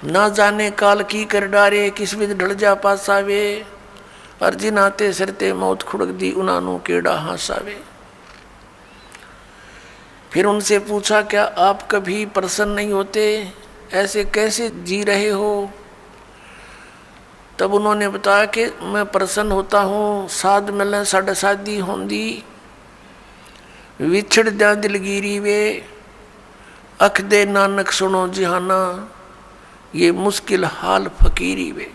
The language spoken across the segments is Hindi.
ना जाने काल की कर डारे, किस विध ढल जा पासावे। अर्जी नाते सरते मौत खुड़क दी, उनानू केड़ा हासावे। फिर उनसे पूछा, क्या आप कभी प्रसन्न नहीं होते, ऐसे कैसे जी रहे हो? तब उन्होंने बताया कि मैं प्रसन्न होता हूँ, साध मिले साढ़े शादी होंदी, विछड़ द्या दिलगिरी वे, अख दे नानक सुनो जिहाना, ये मुश्किल हाल फकीरी वे।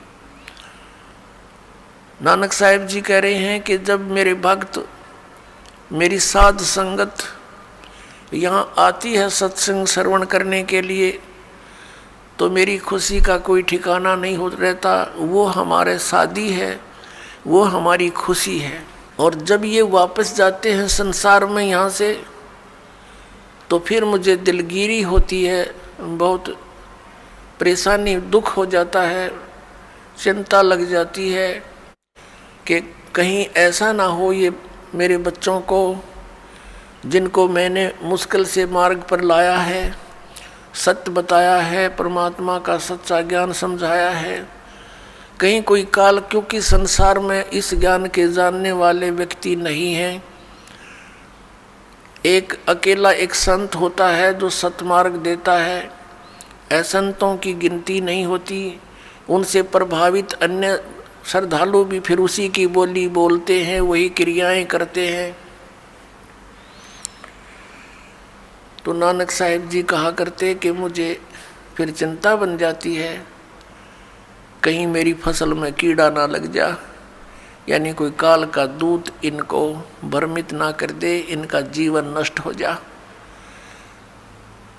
नानक साहिब जी कह रहे हैं कि जब मेरे भक्त, मेरी साध संगत यहाँ आती है सत्संग श्रवण करने के लिए, तो मेरी खुशी का कोई ठिकाना नहीं हो रहता। वो हमारे साथी है, वो हमारी खुशी है। और जब ये वापस जाते हैं संसार में यहाँ से, तो फिर मुझे दिलगिरी होती है, बहुत परेशानी, दुख हो जाता है, चिंता लग जाती है कि कहीं ऐसा ना हो ये मेरे बच्चों को, जिनको मैंने मुश्किल से मार्ग पर लाया है, सत्य बताया है, परमात्मा का सच्चा ज्ञान समझाया है, कहीं कोई काल, क्योंकि संसार में इस ज्ञान के जानने वाले व्यक्ति नहीं हैं। एक अकेला एक संत होता है जो सतमार्ग देता है, असंतों की गिनती नहीं होती। उनसे प्रभावित अन्य श्रद्धालु भी फिर उसी की बोली बोलते हैं, वही क्रियाएं करते हैं। तो नानक साहिब जी कहा करते कि मुझे फिर चिंता बन जाती है, कहीं मेरी फसल में कीड़ा ना लग जा, यानी कोई काल का दूत इनको भ्रमित ना कर दे, इनका जीवन नष्ट हो जा।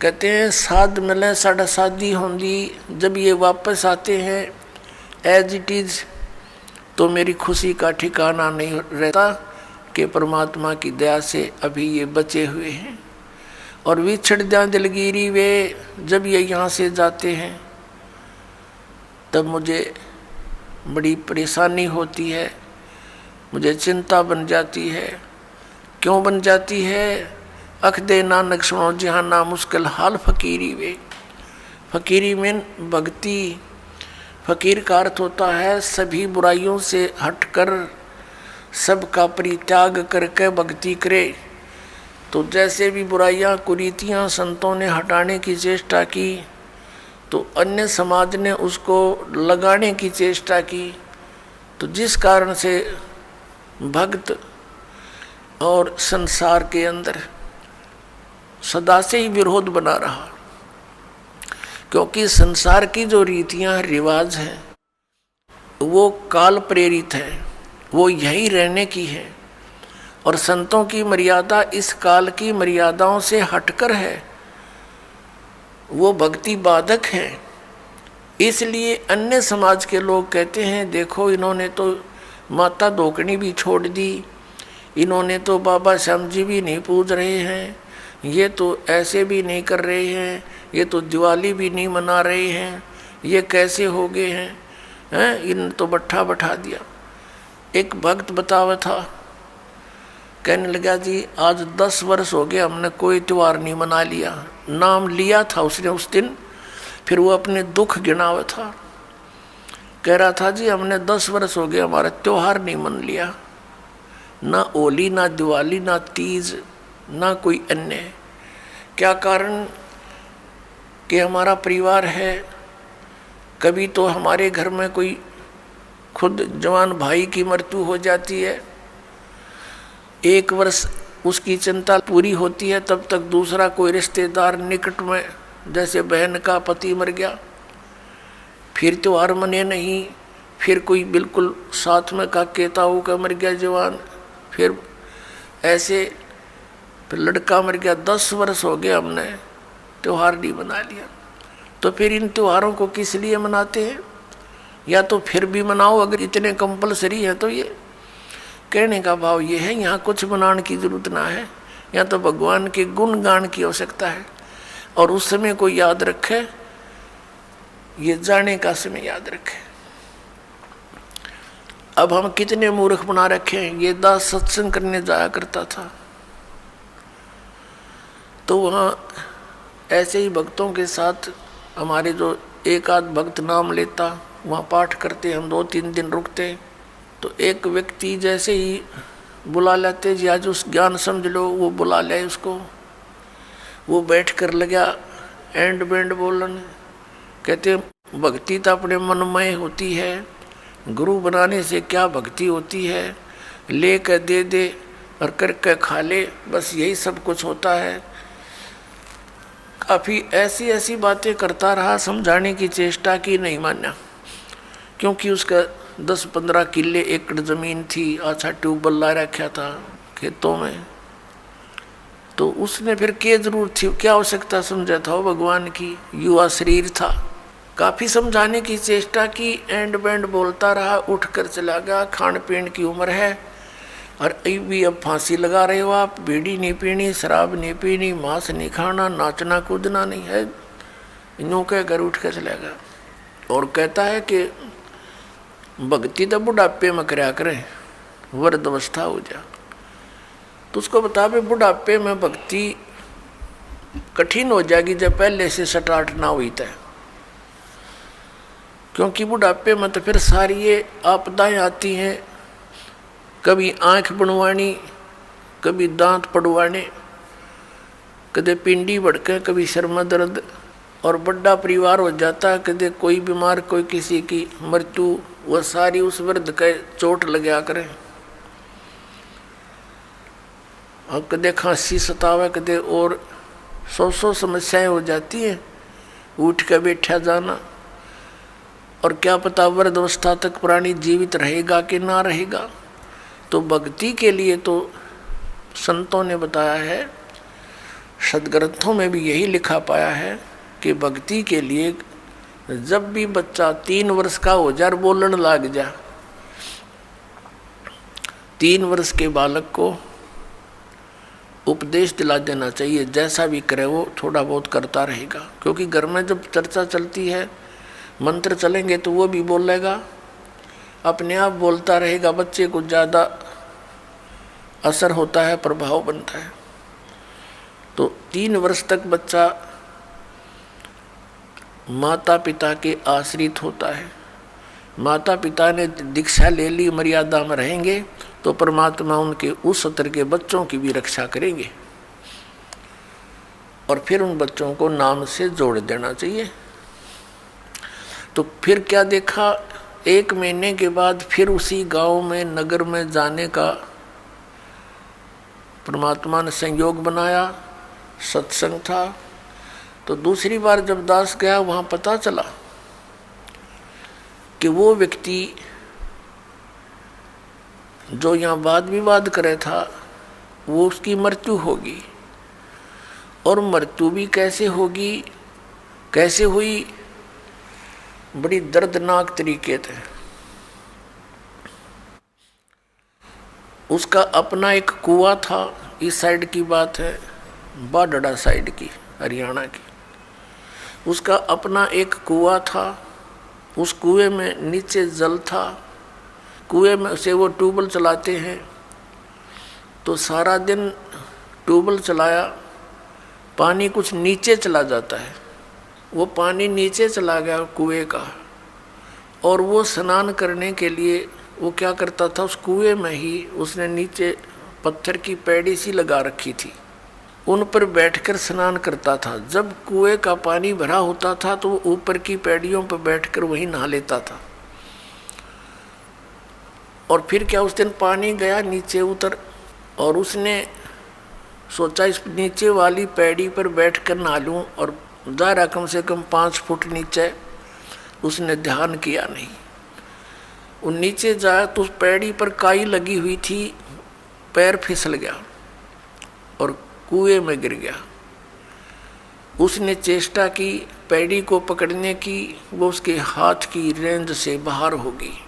कहते हैं साध मिले साढ़ा शादी होंगी, जब ये वापस आते हैं एज इट इज, तो मेरी खुशी का ठिकाना नहीं रहता कि परमात्मा की दया से अभी ये बचे हुए हैं। और विछड़ जा दिलगिरी वे, जब ये यहाँ से जाते हैं तब मुझे बड़ी परेशानी होती है, मुझे चिंता बन जाती है। क्यों बन जाती है? अख दे नानक सुनो जिहाना, मुश्किल हाल फकीरी वे। फकीरी में भक्ति, फकीर का अर्थ होता है सभी बुराइयों से हटकर सबका परित्याग करके भक्ति करे। तो जैसे भी बुराइयां कुरीतियां संतों ने हटाने की चेष्टा की, तो अन्य समाज ने उसको लगाने की चेष्टा की। तो जिस कारण से भक्त और संसार के अंदर सदा से ही विरोध बना रहा, क्योंकि संसार की जो रीतियां रिवाज हैं वो काल प्रेरित है, वो यही रहने की है। और संतों की मर्यादा इस काल की मर्यादाओं से हटकर है, वो भक्ति बाधक है। इसलिए अन्य समाज के लोग कहते हैं देखो इन्होंने तो माता धोकनी भी छोड़ दी, इन्होंने तो बाबा श्याम जी भी नहीं पूज रहे हैं, ये तो ऐसे भी नहीं कर रहे हैं, ये तो दिवाली भी नहीं मना रहे हैं, ये कैसे हो गए हैं, इन तो बट्ठा बैठा दिया। एक भक्त बतावा था, कहने लगा जी आज 10 वर्ष हो गए हमने कोई त्यौहार नहीं मना लिया। नाम लिया था उसने उस दिन, फिर वो अपने दुख गिनावा था, कह रहा था जी हमने 10 वर्ष हो गए हमारा त्यौहार नहीं मन लिया, ना होली ना दिवाली ना तीज ना कोई अन्य। क्या कारण? कि हमारा परिवार है, कभी तो हमारे घर में कोई खुद जवान भाई की मृत्यु हो जाती है, 1 वर्ष उसकी चिंता पूरी होती है, तब तक दूसरा कोई रिश्तेदार निकट में, जैसे बहन का पति मर गया, फिर त्योहार मने नहीं, फिर कोई बिल्कुल साथ में का केताऊ का मर गया जवान, फिर ऐसे फिर लड़का मर गया। 10 वर्ष हो गए हमने त्योहार नहीं मना लिया। तो फिर इन त्योहारों को किस लिए मनाते हैं? या तो फिर भी मनाओ अगर इतने कंपलसरी है तो। ये कहने का भाव ये है यहाँ कुछ मनाने की जरूरत ना है, यहाँ तो भगवान के गुण गान की आवश्यकता है। और उस समय को याद रखे, ये जाने का समय याद रखे। अब हम कितने मूर्ख बना रखे हैं। ये दास सत्संग करने जाया करता था, तो वहाँ ऐसे ही भक्तों के साथ हमारे जो एक आध भक्त नाम लेता, वहाँ पाठ करते, हम 2-3 दिन रुकते, तो एक व्यक्ति जैसे ही बुला लेते जी आज उस ज्ञान समझ लो, वो बुला ले उसको, वो बैठ कर लगा एंड बैंड बोलन। कहते भक्ति तो अपने मनमय होती है, गुरु बनाने से क्या भक्ति होती है, ले कर दे दे और करके खा ले, बस यही सब कुछ होता है। काफ़ी ऐसी ऐसी बातें करता रहा, समझाने की चेष्टा की, नहीं माना, क्योंकि उसका 10-15 किले एकड़ ज़मीन थी, अच्छा ट्यूबवेल ला रखा था खेतों में, तो उसने फिर क्या जरूरत थी, क्या आवश्यकता समझा था वो भगवान की, युवा शरीर था। काफ़ी समझाने की चेष्टा की, एंड बैंड बोलता रहा, उठ कर चला गया। खान पीन की उम्र है और भी अब फांसी लगा रहे हो आप, बीड़ी नहीं पीनी, शराब नहीं पीनी, मांस नहीं खाना, नाचना कूदना नहीं है, यूँ कह कर उठ कर चला गया। और कहता है कि भक्ति तो बुढ़ापे में करया करें, वृद्ध अवस्था हो जा। तो उसको बता भाई बुढ़ापे में भक्ति कठिन हो जाएगी जब पहले से स्टार्ट ना हुई तय, क्योंकि बुढ़ापे में तो फिर सारी ये आपदाएं आती हैं, कभी आँख बनवानी, कभी दांत पड़वाने, कदे पिंडी भड़के, कभी सिर में दर्द, और बड़ा परिवार हो जाता है, कदे कोई बीमार, कोई किसी की मृत्यु, वह सारी उस वृद्ध के चोट लगा करें। और कदे खांसी सतावे, कदे और 100 समस्याएं हो जाती हैं, उठ के बैठा जाना, और क्या पता वृद्ध अवस्था तक प्राणी जीवित रहेगा कि ना रहेगा। तो भक्ति के लिए तो संतों ने बताया है, सदग्रंथों में भी यही लिखा पाया है कि भक्ति के लिए जब भी बच्चा 3 वर्ष का हो जाए, बोलने लग जा, 3 वर्ष के बालक को उपदेश दिला देना चाहिए, जैसा भी करे वो थोड़ा बहुत करता रहेगा। क्योंकि घर में जब चर्चा चलती है, मंत्र चलेंगे तो वो भी बोलेगा, अपने आप बोलता रहेगा, बच्चे को ज़्यादा असर होता है, प्रभाव बनता है। तो 3 वर्ष तक बच्चा माता पिता के आश्रित होता है। माता पिता ने दीक्षा ले ली, मर्यादा में रहेंगे तो परमात्मा उनके उस स्तर के बच्चों की भी रक्षा करेंगे, और फिर उन बच्चों को नाम से जोड़ देना चाहिए। तो फिर क्या देखा, 1 महीने के बाद फिर उसी गांव में, नगर में जाने का परमात्मा ने संयोग बनाया, सत्संग था। तो दूसरी बार जब दास गया, वहाँ पता चला कि वो व्यक्ति जो यहाँ वाद विवाद करे था, वो उसकी मृत्यु होगी। और मृत्यु भी कैसे होगी, कैसे हुई, बड़ी दर्दनाक तरीके थे। उसका अपना एक कुआं था, इस साइड की बात है, बाडड़ा साइड की, हरियाणा की। उसका अपना एक कुआं था, उस कुएं में नीचे जल था, कुएं में से वो ट्यूबवेल चलाते हैं, तो सारा दिन ट्यूबवेल चलाया, पानी कुछ नीचे चला जाता है, वो पानी नीचे चला गया कुएं का। और वो स्नान करने के लिए वो क्या करता था, उस कुएं में ही उसने नीचे पत्थर की पैड़ी सी लगा रखी थी, उन पर बैठकर स्नान करता था। जब कुएं का पानी भरा होता था तो वो ऊपर की पैड़ियों पर बैठकर वहीं नहा लेता था। और फिर क्या, उस दिन पानी गया, नीचे उतर, और उसने सोचा इस नीचे वाली पैड़ी पर बैठकर नहा लूँ, और दायरा कम से कम 5 फुट नीचे। उसने ध्यान किया नहीं, वो नीचे जाया तो उस पैड़ी पर काई लगी हुई थी, पैर फिसल गया और कुएं में गिर गया। उसने चेष्टा की पैड़ी को पकड़ने की, वो उसके हाथ की रेंज से बाहर हो गई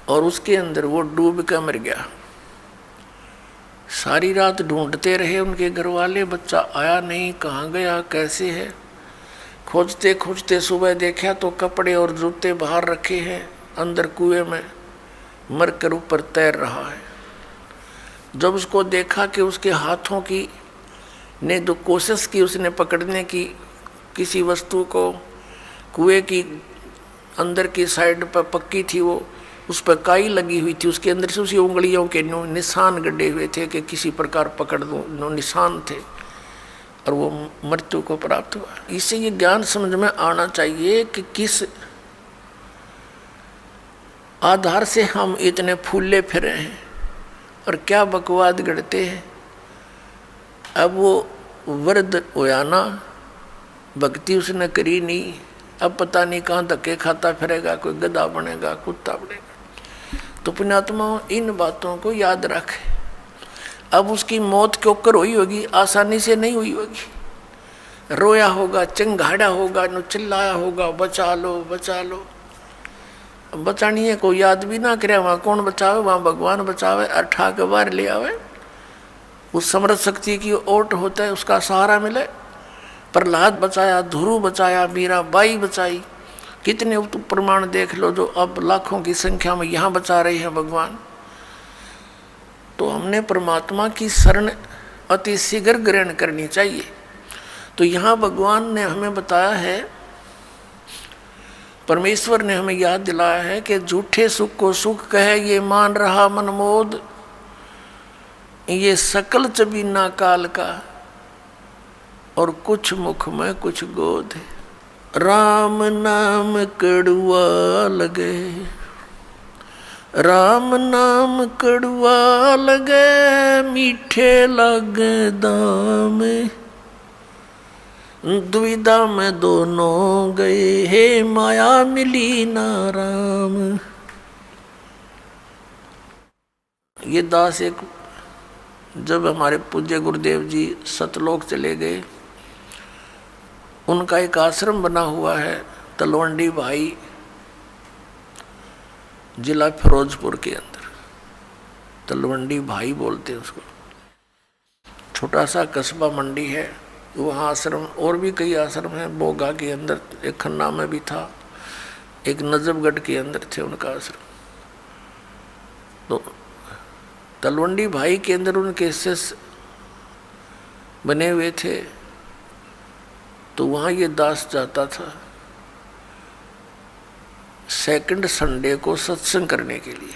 और उसके अंदर वो डूब कर मर गया। सारी रात ढूंढते रहे उनके घर वाले, बच्चा आया नहीं, कहाँ गया, कैसे है। खोजते खोजते सुबह देखा तो कपड़े और जूते बाहर रखे हैं, अंदर कुएं में मरकर ऊपर तैर रहा है। जब उसको देखा कि उसके हाथों की ने जो कोशिश की उसने पकड़ने की, किसी वस्तु को कुएं की अंदर की साइड पर पक्की थी, वो उस पर काई लगी हुई थी, उसके अंदर से उसी उंगलियों के निशान गड्ढे हुए थे कि किसी प्रकार पकड़ दो, निशान थे, और वो मृत्यु को प्राप्त हुआ। इससे ये ज्ञान समझ में आना चाहिए कि किस आधार से हम इतने फूले फिरे हैं और क्या बकवाद गढ़ते हैं। अब वो वृद्ध होया ना, भक्ति उसने करी नहीं, अब पता नहीं कहाँ धक्के खाता फिरेगा, कोई गधा बनेगा, कुत्ता बनेगा। तो पुण्यात्मा इन बातों को याद रखे। अब उसकी मौत क्यों कर हुई होगी, आसानी से नहीं हुई होगी, रोया होगा, चिंगाड़ा होगा, न चिल्लाया होगा, बचा लो बचा लो। बचानी है कोई याद भी ना करे, वहाँ कौन बचावे, वहाँ भगवान बचावे, अठा के बाहर ले आवे। उस समर्थ शक्ति की ओट होता है, उसका सहारा मिले। प्रहलाद बचाया, ध्रुव बचाया, मीराबाई बचाई, कितने प्रमाण देख लो जो अब लाखों की संख्या में यहाँ बचा रहे हैं भगवान। तो हमने परमात्मा की शरण अति शीघ्र ग्रहण करनी चाहिए। तो यहाँ भगवान ने हमें बताया है, परमेश्वर ने हमें याद दिलाया है कि झूठे सुख को सुख कहे ये मान रहा मनमोद, ये सकल चबीना काल का, और कुछ मुख में कुछ गोद है। राम नाम कड़ुआ लगे, राम नाम कड़ुआ लगे, मीठे लगे दाम, दुविधा में दोनों गए, हे माया मिली ना राम। ये दास एक, जब हमारे पूज्य गुरुदेव जी सतलोक चले गए, उनका एक आश्रम बना हुआ है तलवंडी भाई, जिला फिरोजपुर के अंदर। तलवंडी भाई बोलते हैं उसको, छोटा सा कस्बा मंडी है, वहाँ आश्रम, और भी कई आश्रम हैं। बोगा के अंदर, एक खन्ना में भी था, एक नजफगढ़ के अंदर थे उनका आश्रम। तो तलवंडी भाई के अंदर उनके शिष्य बने हुए थे। तो वहाँ ये दास जाता था सेकंड संडे को सत्संग करने के लिए।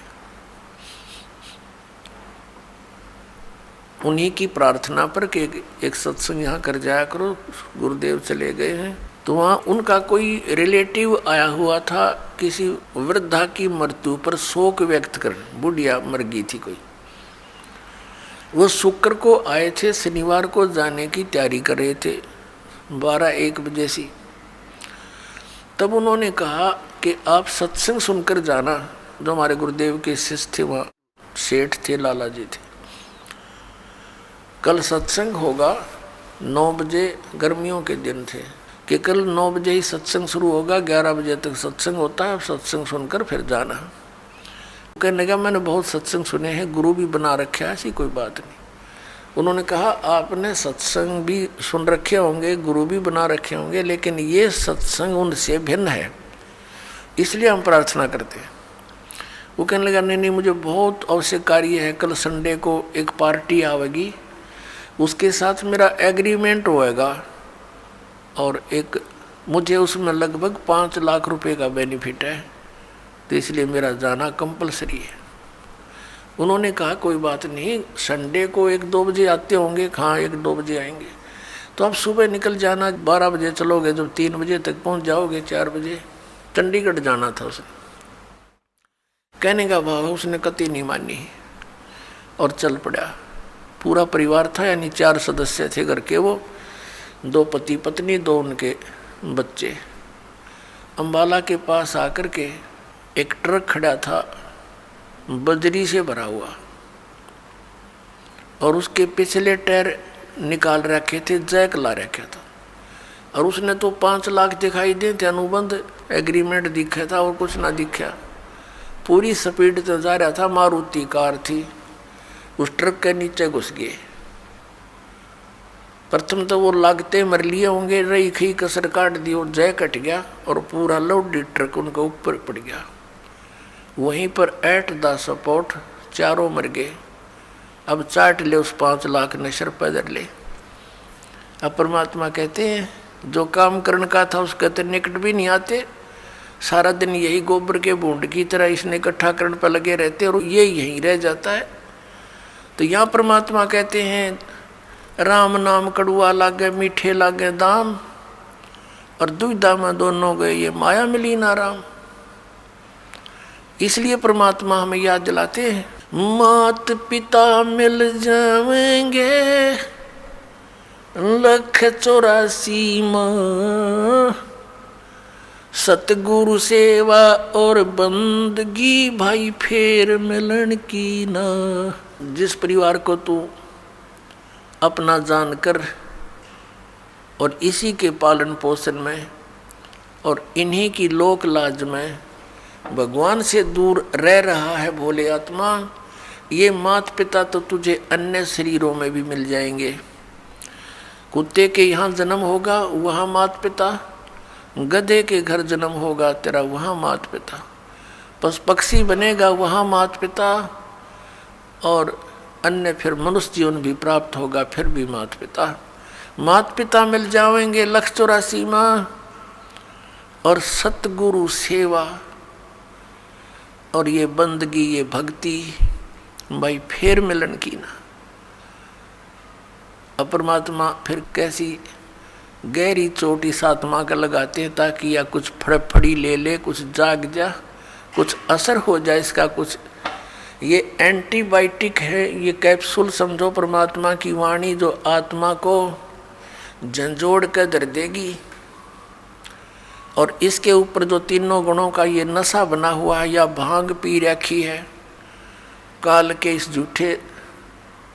उन्हीं की प्रार्थना पर कि एक सत्संग यहाँ कर जाया करो, गुरुदेव चले गए हैं। तो वहाँ उनका कोई रिलेटिव आया हुआ था, किसी वृद्धा की मृत्यु पर शोक व्यक्त कर, बुढ़िया मर गई थी कोई। वो शुक्र को आए थे, शनिवार को जाने की तैयारी कर रहे थे 12-1 बजे से। तब उन्होंने कहा कि आप सत्संग सुनकर जाना। जो हमारे गुरुदेव के शिष्य थे, वहाँ सेठ थे, लाला जी थे। कल सत्संग होगा 9 बजे, गर्मियों के दिन थे कि कल 9 बजे ही सत्संग शुरू होगा, 11 बजे तक सत्संग होता है, सत्संग सुनकर फिर जाना। कहने लगा मैंने बहुत सत्संग सुने हैं, गुरु भी बना रखे है, ऐसी कोई बात नहीं। उन्होंने कहा आपने सत्संग भी सुन रखे होंगे, गुरु भी बना रखे होंगे, लेकिन ये सत्संग उनसे भिन्न है, इसलिए हम प्रार्थना करते हैं। वो कहने लगा नहीं, मुझे बहुत आवश्यक कार्य है, कल संडे को एक पार्टी आवेगी, उसके साथ मेरा एग्रीमेंट होएगा, और एक मुझे उसमें लगभग 5 लाख रुपए का बेनिफिट है, तो इसलिए मेरा जाना कंपलसरी है। उन्होंने कहा कोई बात नहीं, संडे को 1-2 बजे आते होंगे। हाँ 1-2 बजे आएंगे, तो आप सुबह निकल जाना, 12 बजे चलोगे, जब 3 बजे तक पहुंच जाओगे, 4 बजे। चंडीगढ़ जाना था उसने। कहने का भाव उसने कतई नहीं मानी और चल पड़ा। पूरा परिवार था, यानी 4 सदस्य थे घर के, वो 2 पति पत्नी, 2 उनके बच्चे। अम्बाला के पास आकर के एक ट्रक खड़ा था, बजरी से भरा हुआ, और उसके पिछले टायर निकाल रखे थे, जैक ला रखा था, और उसने तो 5 लाख दिखाई दे थे, अनुबंध एग्रीमेंट दिखा था और कुछ ना दिखा। पूरी स्पीड से जा रहा था, मारुति कार थी, उस ट्रक के नीचे घुस गए। प्रथम तो वो लागते मर लिए होंगे, रही खी कसर काट दी और जय कट गया, और पूरा लोडेड ट्रक उनके ऊपर पड़ गया। वहीं पर एट द सपोर्ट 4 मर गए। अब चाट ले उस 5 लाख ने, सर पैदल ले। अब परमात्मा कहते हैं जो काम करने का था उसके तो निकट भी नहीं आते, सारा दिन यही गोबर के बूंद की तरह इसने इकट्ठा करने पर लगे रहते और ये यहीं रह जाता है। तो यहाँ परमात्मा कहते हैं राम नाम कड़ुआ लागे मीठे लागे दाम, और दुविधा में दोनों गए ये माया मिली ना राम। इसलिए परमात्मा हमें याद दिलाते हैं, मात पिता मिल जाएंगे 184 माँ, सतगुरु सेवा और बंदगी भाई फेर मिलन की ना। जिस परिवार को तू अपना जानकर और इसी के पालन पोषण में और इन्हीं की लोक लाज में भगवान से दूर रह रहा है भोले आत्मा, ये माता पिता तो तुझे अन्य शरीरों में भी मिल जाएंगे। कुत्ते के यहाँ जन्म होगा वहाँ माता पिता, गधे के घर जन्म होगा तेरा वहाँ माता पिता, बस पक्षी बनेगा वहाँ माता पिता, और अन्य फिर मनुष्य जीवन भी प्राप्त होगा फिर भी माता पिता। माता पिता मिल जाएंगे 184 माँ, और सतगुरु सेवा और ये बंदगी ये भक्ति भाई फेर मिलन की ना। अब परमात्मा फिर कैसी गहरी चोट इस आत्मा का लगाते हैं ताकि या कुछ फड़फड़ी ले ले, कुछ जाग जा, कुछ असर हो जाए इसका कुछ। ये एंटीबायोटिक है, ये कैप्सूल समझो परमात्मा की वाणी जो आत्मा को झंझोड़ कर धर देगी। और इसके ऊपर जो तीनों गुणों का ये नशा बना हुआ है या भांग पी रखी है काल के इस झूठे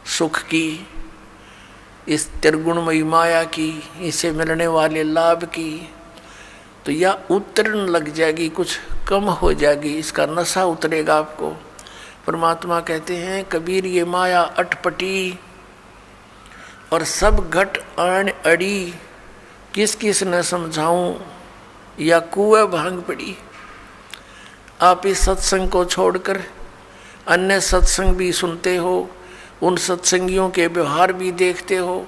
सुख की, इस त्रिगुणमयी माया की, इसे मिलने वाले लाभ की, तो या उतरन लग जाएगी, कुछ कम हो जाएगी, इसका नशा उतरेगा आपको। परमात्मा कहते हैं कबीर ये माया अटपटी और सब घट आन अड़ी, किस किस न समझाऊं या कुएं भांग पड़ी। आप इस सत्संग को छोड़कर अन्य सत्संग भी सुनते हो, उन सत्संगियों के व्यवहार भी देखते हो।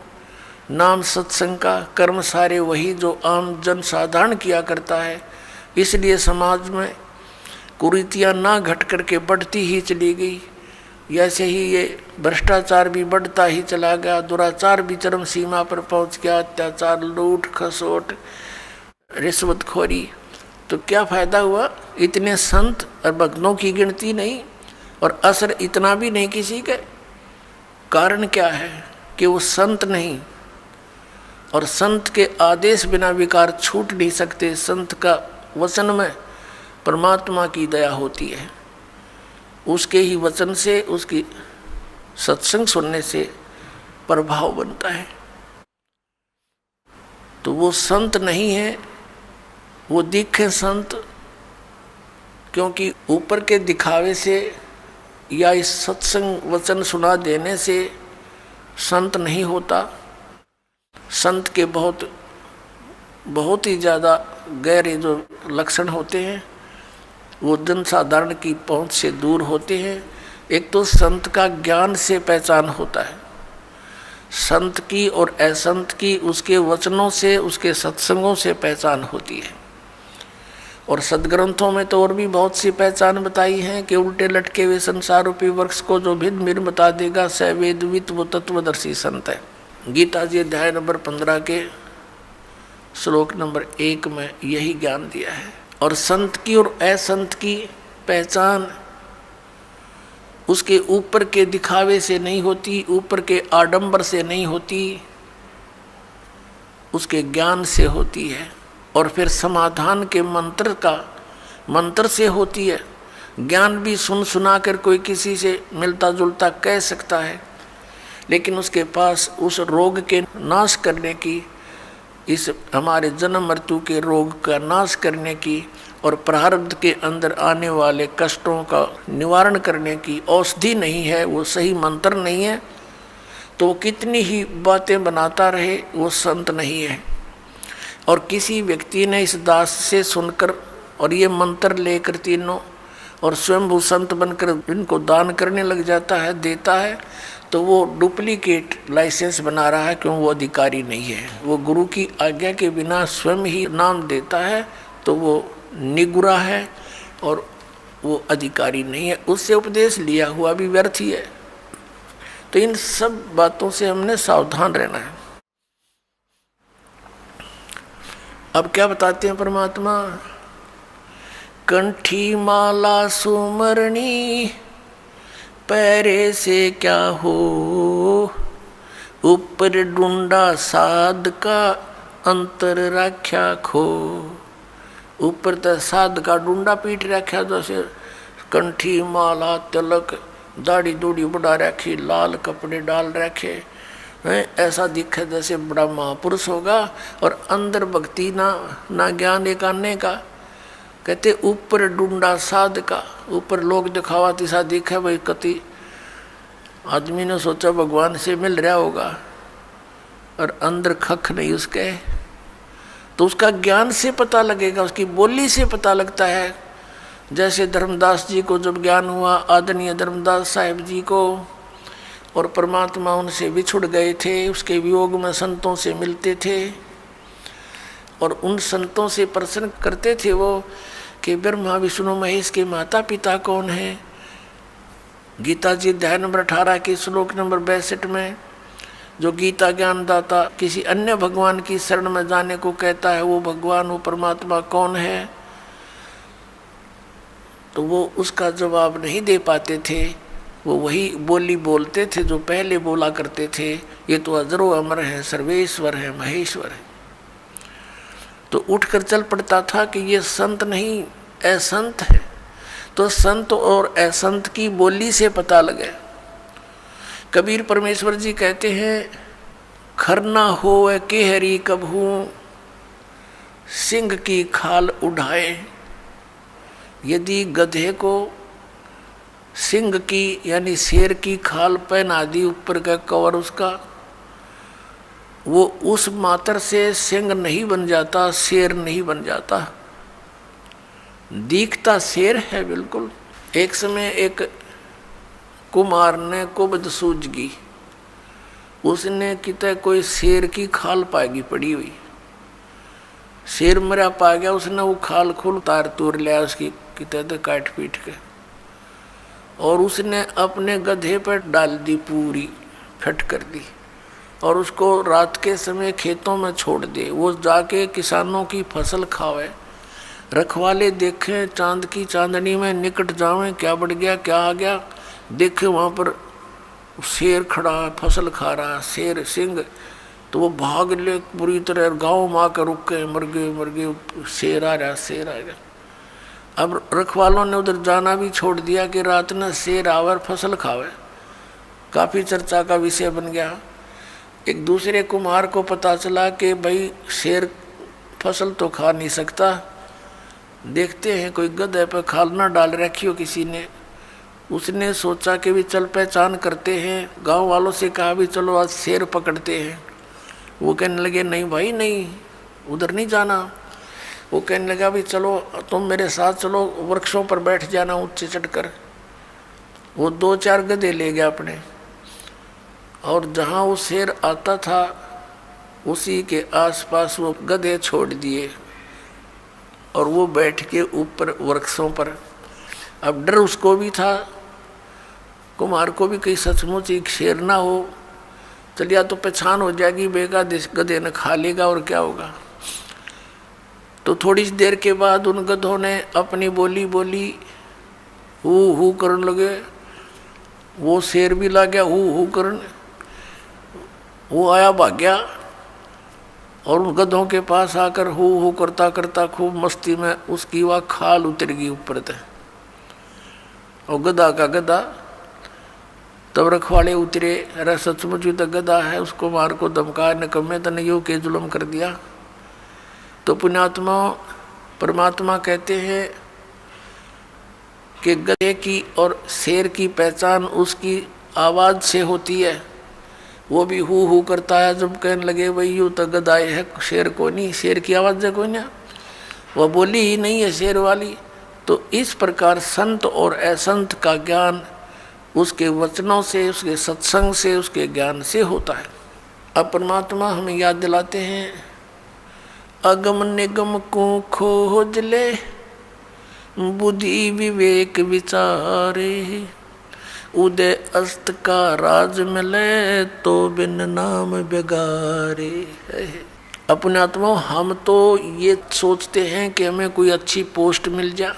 नाम सत्संग का कर्म सारे वही जो आम जन साधारण किया करता है, इसलिए समाज में कुरीतियाँ ना घट करके बढ़ती ही चली गई। ऐसे ही ये भ्रष्टाचार भी बढ़ता ही चला गया, दुराचार भी चरम सीमा पर पहुंच गया, अत्याचार, लूट खसोट, रिश्वतखोरी। तो क्या फायदा हुआ? इतने संत और भक्तों की गिनती नहीं और असर इतना भी नहीं किसी के। कारण क्या है कि वो संत नहीं, और संत के आदेश बिना विकार छूट नहीं सकते। संत का वचन में परमात्मा की दया होती है, उसके ही वचन से, उसकी सत्संग सुनने से प्रभाव बनता है। तो वो संत नहीं है, वो दिखे संत, क्योंकि ऊपर के दिखावे से या इस सत्संग वचन सुना देने से संत नहीं होता। संत के बहुत ही ज़्यादा गहरे जो लक्षण होते हैं वो जन साधारण की पहुंच से दूर होते हैं। एक तो संत का ज्ञान से पहचान होता है, संत की और असंत की उसके वचनों से, उसके सत्संगों से पहचान होती है। और सदग्रंथों में तो और भी बहुत सी पहचान बताई है कि उल्टे लटके हुए संसार रूपी वृक्ष को जो भिन्न भिन्न बता देगा स वेदवित वो तत्वदर्शी संत है। गीता जी अध्याय नंबर 15 के श्लोक नंबर 1 में यही ज्ञान दिया है। और संत की और असंत की पहचान उसके ऊपर के दिखावे से नहीं होती, ऊपर के आडंबर से नहीं होती, उसके ज्ञान से होती है। और फिर समाधान के मंत्र से होती है। ज्ञान भी सुना कर कोई किसी से मिलता जुलता कह सकता है, लेकिन उसके पास उस रोग के नाश करने की, इस हमारे जन्म मृत्यु के रोग का नाश करने की और प्रारब्ध के अंदर आने वाले कष्टों का निवारण करने की औषधि नहीं है, वो सही मंत्र नहीं है, तो कितनी ही बातें बनाता रहे वो संत नहीं है। और किसी व्यक्ति ने इस दास से सुनकर और ये मंत्र लेकर तीनों और स्वयं संत बनकर इनको दान करने लग जाता है, देता है, तो वो डुप्लीकेट लाइसेंस बना रहा है, क्यों? वो अधिकारी नहीं है। वो गुरु की आज्ञा के बिना स्वयं ही नाम देता है तो वो निगुरा है और वो अधिकारी नहीं है, उससे उपदेश लिया हुआ भी व्यर्थ ही है। तो इन सब बातों से हमने सावधान रहना है। अब क्या बताते हैं परमात्मा? कंठी माला सुमरणी पैरे से क्या हो, ऊपर डूंडा साध का अंतर राख्या खो। ऊपर तो साध का डूंडा पीट रखा, जैसे कंठी माला तिलक दाढ़ी दूढ़ी बढ़ा रखी, लाल कपड़े डाल रखे, ऐसा दिखे जैसे बड़ा महापुरुष होगा, और अंदर भक्ति ना ज्ञान एक आने का। कहते ऊपर डूंडा साध का, ऊपर लोग दिखावा तिसा दिखे भाई, कति आदमी ने सोचा भगवान से मिल रहा होगा और अंदर खख नहीं उसके, तो उसका ज्ञान से पता लगेगा, उसकी बोली से पता लगता है। जैसे धर्मदास जी को जब ज्ञान हुआ, आदरणीय धर्मदास साहिब जी को, और परमात्मा उनसे बिछुड़ गए थे, उसके वियोग में संतों से मिलते थे और उन संतों से प्रश्न करते थे वो कि ब्रह्मा विष्णु महेश के माता पिता कौन है। गीता जी अध्याय नंबर 18 के श्लोक नंबर 62 में जो गीता ज्ञान दाता किसी अन्य भगवान की शरण में जाने को कहता है, वो भगवान, वो परमात्मा कौन है, तो वो उसका जवाब नहीं दे पाते थे। वो वही बोली बोलते थे जो पहले बोला करते थे, ये तो अजरो अमर है, सर्वेश्वर है, महेश्वर है। तो उठकर चल पड़ता था कि ये संत नहीं असंत है। तो संत और असंत की बोली से पता लगे। कबीर परमेश्वर जी कहते हैं, खरना होवे केहरी कबहू सिंह की खाल उठाए। यदि गधे को सिंह की यानी शेर की खाल पहना दी, ऊपर का कवर उसका, वो उस मात्र से सिंह नहीं बन जाता, शेर नहीं बन जाता, दिखता शेर है बिल्कुल। एक समय एक कुमार ने कुबद सूझगी, उसने कितने कोई शेर की खाल पाएगी पड़ी हुई, शेर मरा पा गया, उसने वो खाल खुल तार तोड़ लिया उसकी कितने काट पीट के, और उसने अपने गधे पर डाल दी, पूरी फट कर दी, और उसको रात के समय खेतों में छोड़ दे, वो जाके किसानों की फसल खावे। रखवाले देखें चांद की चांदनी में निकट जावें, क्या बढ़ गया क्या आ गया, देखे वहाँ पर शेर खड़ा है, फसल खा रहा है, शेर सिंह, तो वो भाग ले बुरी तरह, गाँव में आकर रुक गए, मर गए, शेर आ रहा, शेर आ गया। अब रखवालों ने उधर जाना भी छोड़ दिया कि रात में शेर आवर फसल खावे, काफ़ी चर्चा का विषय बन गया। एक दूसरे कुम्हार को पता चला कि भाई शेर फसल तो खा नहीं सकता, देखते हैं कोई गधे पे खाल ना डाल रखी हो किसी ने। उसने सोचा कि भी चल पहचान करते हैं, गांव वालों से कहा भी चलो आज शेर पकड़ते हैं। वो कहने लगे नहीं भाई नहीं, उधर नहीं जाना। वो कहने लगा भी चलो तुम मेरे साथ चलो, वृक्षों पर बैठ जाना ऊंचे चढ़कर। वो 2-4 गधे ले गया अपने, और जहाँ वो शेर आता था उसी के आसपास वो गधे छोड़ दिए, और वो बैठ के ऊपर वृक्षों पर। अब डर उसको भी था, कुमार को भी, कहीं सचमुच एक शेर ना हो, चलिया तो पहचान हो जाएगी, बेगा गधे ने खा लेगा और क्या होगा। तो थोड़ी देर के बाद उन गधों ने अपनी बोली बोली, हू करने लगे। वो शेर भी ला गया हू करने, वो आया भाग गया, और उन गधों के पास आकर हू करता करता खूब मस्ती में उसकी वह खाल उतर गई ऊपर तक, और गधा का गधा। तब रखवाले उतरे, अरे सचमुच तो गधा है, उसको मार को धमका निकम्मे तने यूँ के जुल्म कर दिया। तो पुण्यात्मा परमात्मा कहते हैं कि गधे की और शेर की पहचान उसकी आवाज़ से होती है। वो भी हू करता है, जब कहने लगे भाई यूँ तो गधा है, शेर को नहीं, शेर की आवाज़ है कोई ना, वह बोली ही नहीं है शेर वाली। तो इस प्रकार संत और असंत का ज्ञान उसके वचनों से, उसके सत्संग से, उसके ज्ञान से होता है। अब परमात्मा हमें याद दिलाते हैं, अगम निगम को खोज ले, बुद्धि विवेक विचारे, उदय अस्त का राज मिले, तो बिन नाम बेगारे। अपने आत्मा हम तो ये सोचते हैं कि हमें कोई अच्छी पोस्ट मिल जाए,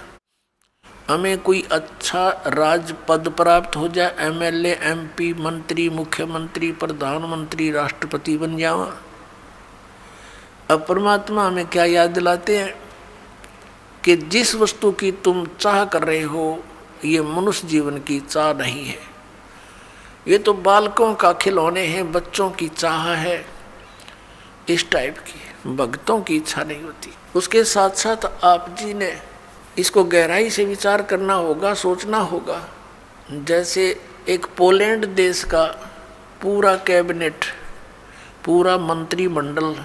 हमें कोई अच्छा राज पद प्राप्त हो जाए, एमएलए, एमपी, मंत्री, मुख्यमंत्री, प्रधानमंत्री, राष्ट्रपति बन जावा। अब परमात्मा हमें क्या याद दिलाते हैं कि जिस वस्तु की तुम चाह कर रहे हो, ये मनुष्य जीवन की चाह नहीं है, ये तो बालकों का खिलौने हैं, बच्चों की चाह है, इस टाइप की भक्तों की इच्छा नहीं होती। उसके साथ साथ आप जी ने इसको गहराई से विचार करना होगा, सोचना होगा। जैसे एक पोलैंड देश का पूरा कैबिनेट, पूरा मंत्रिमंडल,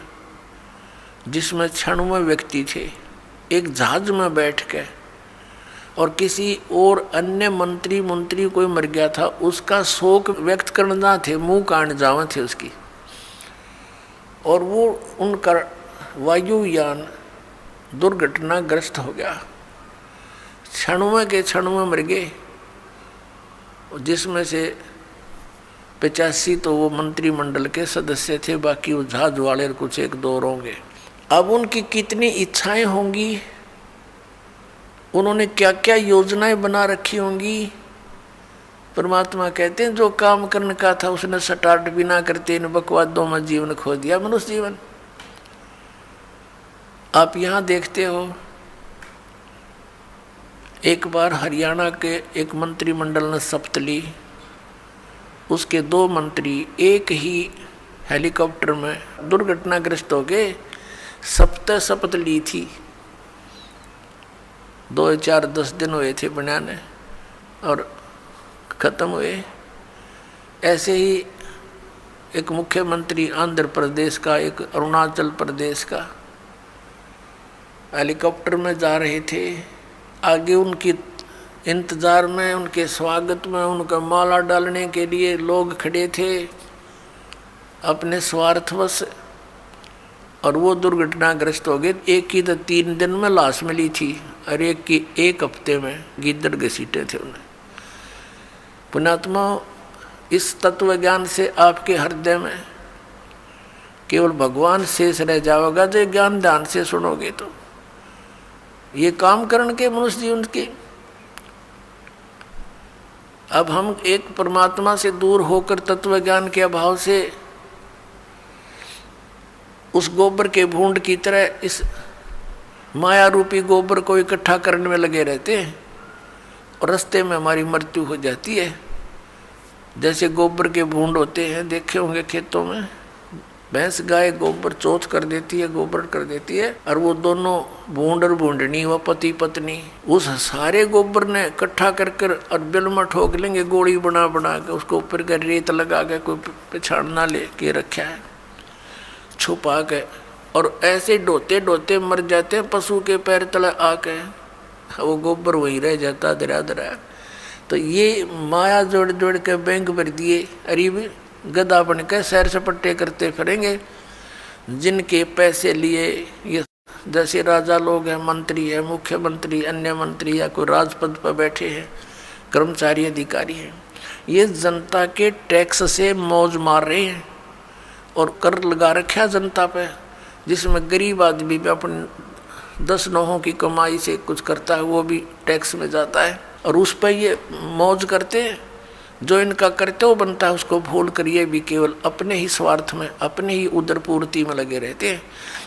जिसमें 96 व्यक्ति थे, एक जहाज में बैठ के, और किसी और अन्य मंत्री कोई मर गया था, उसका शोक व्यक्त करना थे, मुंह काट जावा थे उसकी, और वो उनका वायुयान दुर्घटनाग्रस्त हो गया। 96 के 96 मर गए, जिसमें से 85 तो वो मंत्रिमंडल के सदस्य थे, बाकी वो जहाज वाले कुछ एक दो होंगे। अब उनकी कितनी इच्छाएं होंगी, उन्होंने क्या क्या योजनाएं बना रखी होंगी। परमात्मा कहते हैं जो काम करने का था उसने स्टार्ट भी ना करते इन बकवादों में जीवन खो दिया, मनुष्य जीवन। आप यहाँ देखते हो, एक बार हरियाणा के एक मंत्रिमंडल ने शपथ ली, उसके 2 मंत्री एक ही हेलीकॉप्टर में दुर्घटनाग्रस्त हो गए। शपथ ली थी, 2-4-10 दिन हुए थे बनाने और खत्म हुए। ऐसे ही एक मुख्यमंत्री आंध्र प्रदेश का, एक अरुणाचल प्रदेश का, हेलीकॉप्टर में जा रहे थे। आगे उनकी इंतज़ार में, उनके स्वागत में, उनका माला डालने के लिए लोग खड़े थे अपने स्वार्थवश, और वो दुर्घटनाग्रस्त हो गए। एक की तो 3 दिन में लाश मिली थी, और एक की 1 हफ्ते में गिद्दड़ घसीटे थे उन्हें। पुण्यात्मा, इस तत्व ज्ञान से आपके हृदय में केवल भगवान शेष रह जाओगा, जो ज्ञान ध्यान से सुनोगे तो। ये काम करण के मनुष्य जीवन के। अब हम एक परमात्मा से दूर होकर तत्व ज्ञान के अभाव से उस गोबर के भूंड की तरह इस माया रूपी गोबर को इकट्ठा करने में लगे रहते हैं, और रास्ते में हमारी मृत्यु हो जाती है। जैसे गोबर के भूंड होते हैं, देखे होंगे खेतों में, भैंस गाय गोबर चौथ कर देती है, गोबर कर देती है, और वो दोनों भूंड और भूंडनी, व पति पत्नी, उस सारे गोबर ने इकट्ठा कर कर और बिल में ठोक लेंगे, गोली बना बना के, उसको ऊपर का रेत लगा के कोई पिछाड़ना ले के रखा है छुपा के, और ऐसे ढोते ढोते मर जाते हैं पशु के पैर तले आके, वो गोबर वहीं रह जाता दरा दरा। तो ये माया जोड़ जोड़ के बैंक भर दिए, अरे गधा बन के सैर सपट्टे करते फिरेंगे, जिनके पैसे लिए ये जैसे राजा लोग हैं, मंत्री है, मुख्यमंत्री, अन्य मंत्री, या कोई राजपद पर बैठे हैं, कर्मचारी अधिकारी हैं, ये जनता के टैक्स से मौज मार रहे हैं और कर लगा रखा जनता पे, जिसमें गरीब आदमी भी अपने 10 नौहों की कमाई से कुछ करता है, वो भी टैक्स में जाता है, और उस पर ये मौज करते हैं। जो इनका कर्तव्य बनता है उसको भूल कर ये भी केवल अपने ही स्वार्थ में, अपने ही उदर पूर्ति में लगे रहते हैं,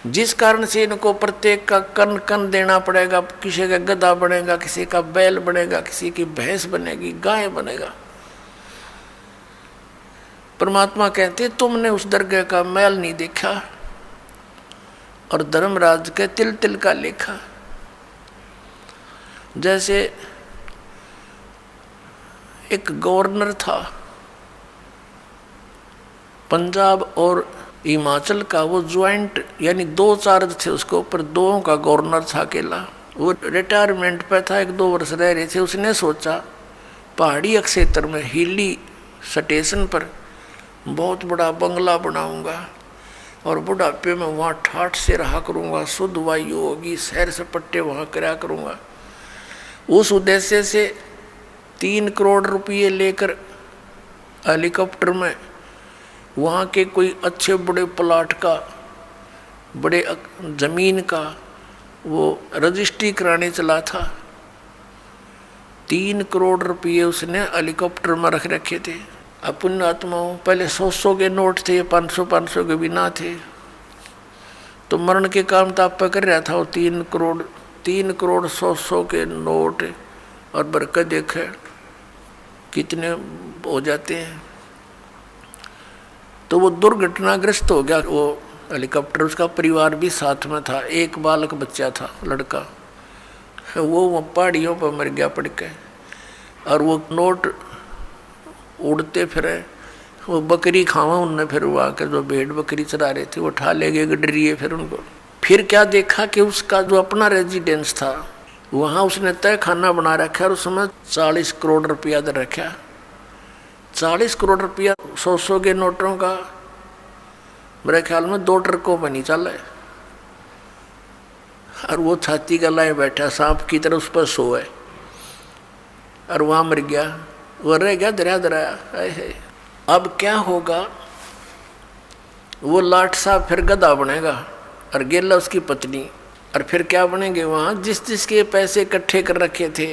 जिस कारण से इनको प्रत्येक का कन कन देना पड़ेगा। किसी का गधा बनेगा, किसी का बैल बनेगा, किसी की भैंस बनेगी, गाय बनेगा। परमात्मा कहते तुमने उस दरगाह का मैल नहीं देखा और धर्मराज के तिल तिल का लेखा। जैसे एक गवर्नर था पंजाब और हिमाचल का, वो ज्वाइंट यानी 2 चार्ज थे उसके ऊपर, 2 का गवर्नर था अकेला। वो रिटायरमेंट पे था, 1-2 वर्ष रह रहे थे। उसने सोचा पहाड़ी क्षेत्र में हिली स्टेशन पर बहुत बड़ा बंगला बनाऊंगा और बुढ़ापे में वहाँ ठाठ से रहा करूँगा, शुद्ध वायु होगी, सैर सपट्टे वहाँ कराया करूँगा। उस उद्देश्य से 3 करोड़ रुपये लेकर हेलीकॉप्टर में वहाँ के कोई अच्छे बड़े प्लाट का, बड़े जमीन का वो रजिस्ट्री कराने चला था। 3 करोड़ रुपये उसने हेलीकॉप्टर में रख रखे थे। अपन आत्माओं पहले 100 के नोट थे, 500 के भी ना थे, तो मरण के काम ताप पर कर रहा था वो 3 करोड़ 100 के नोट। और बरकत देखे कितने हो जाते हैं। तो वो दुर्घटनाग्रस्त हो गया वो हेलीकॉप्टर। उसका परिवार भी साथ में था, एक बालक बच्चा था, लड़का, वो पहाड़ियों पर मर गया पड़ के। और वो नोट उड़ते फिरे, वो बकरी खावा उनने, फिर वो आकर जो भेड़ बकरी चरा रहे थे वो उठा ले गए गडरिए। फिर उनको फिर क्या देखा कि उसका जो अपना रेजिडेंस था वहाँ उसने तय खाना बना रखा और उसमें 40 करोड़ रुपया दे रखा। 40 करोड़ रुपया 100 के नोटों का मेरे ख्याल में 2 ट्रकों पर नहीं चल है। और वो छाती का लाए बैठा सांप की तरह उस पर सोए और वहाँ मर गया। वो रह गया दराया। अब क्या होगा? वो लाट साहब फिर गधा बनेगा और गेला उसकी पत्नी, और फिर क्या बनेंगे वहाँ? जिसके पैसे इकट्ठे कर रखे थे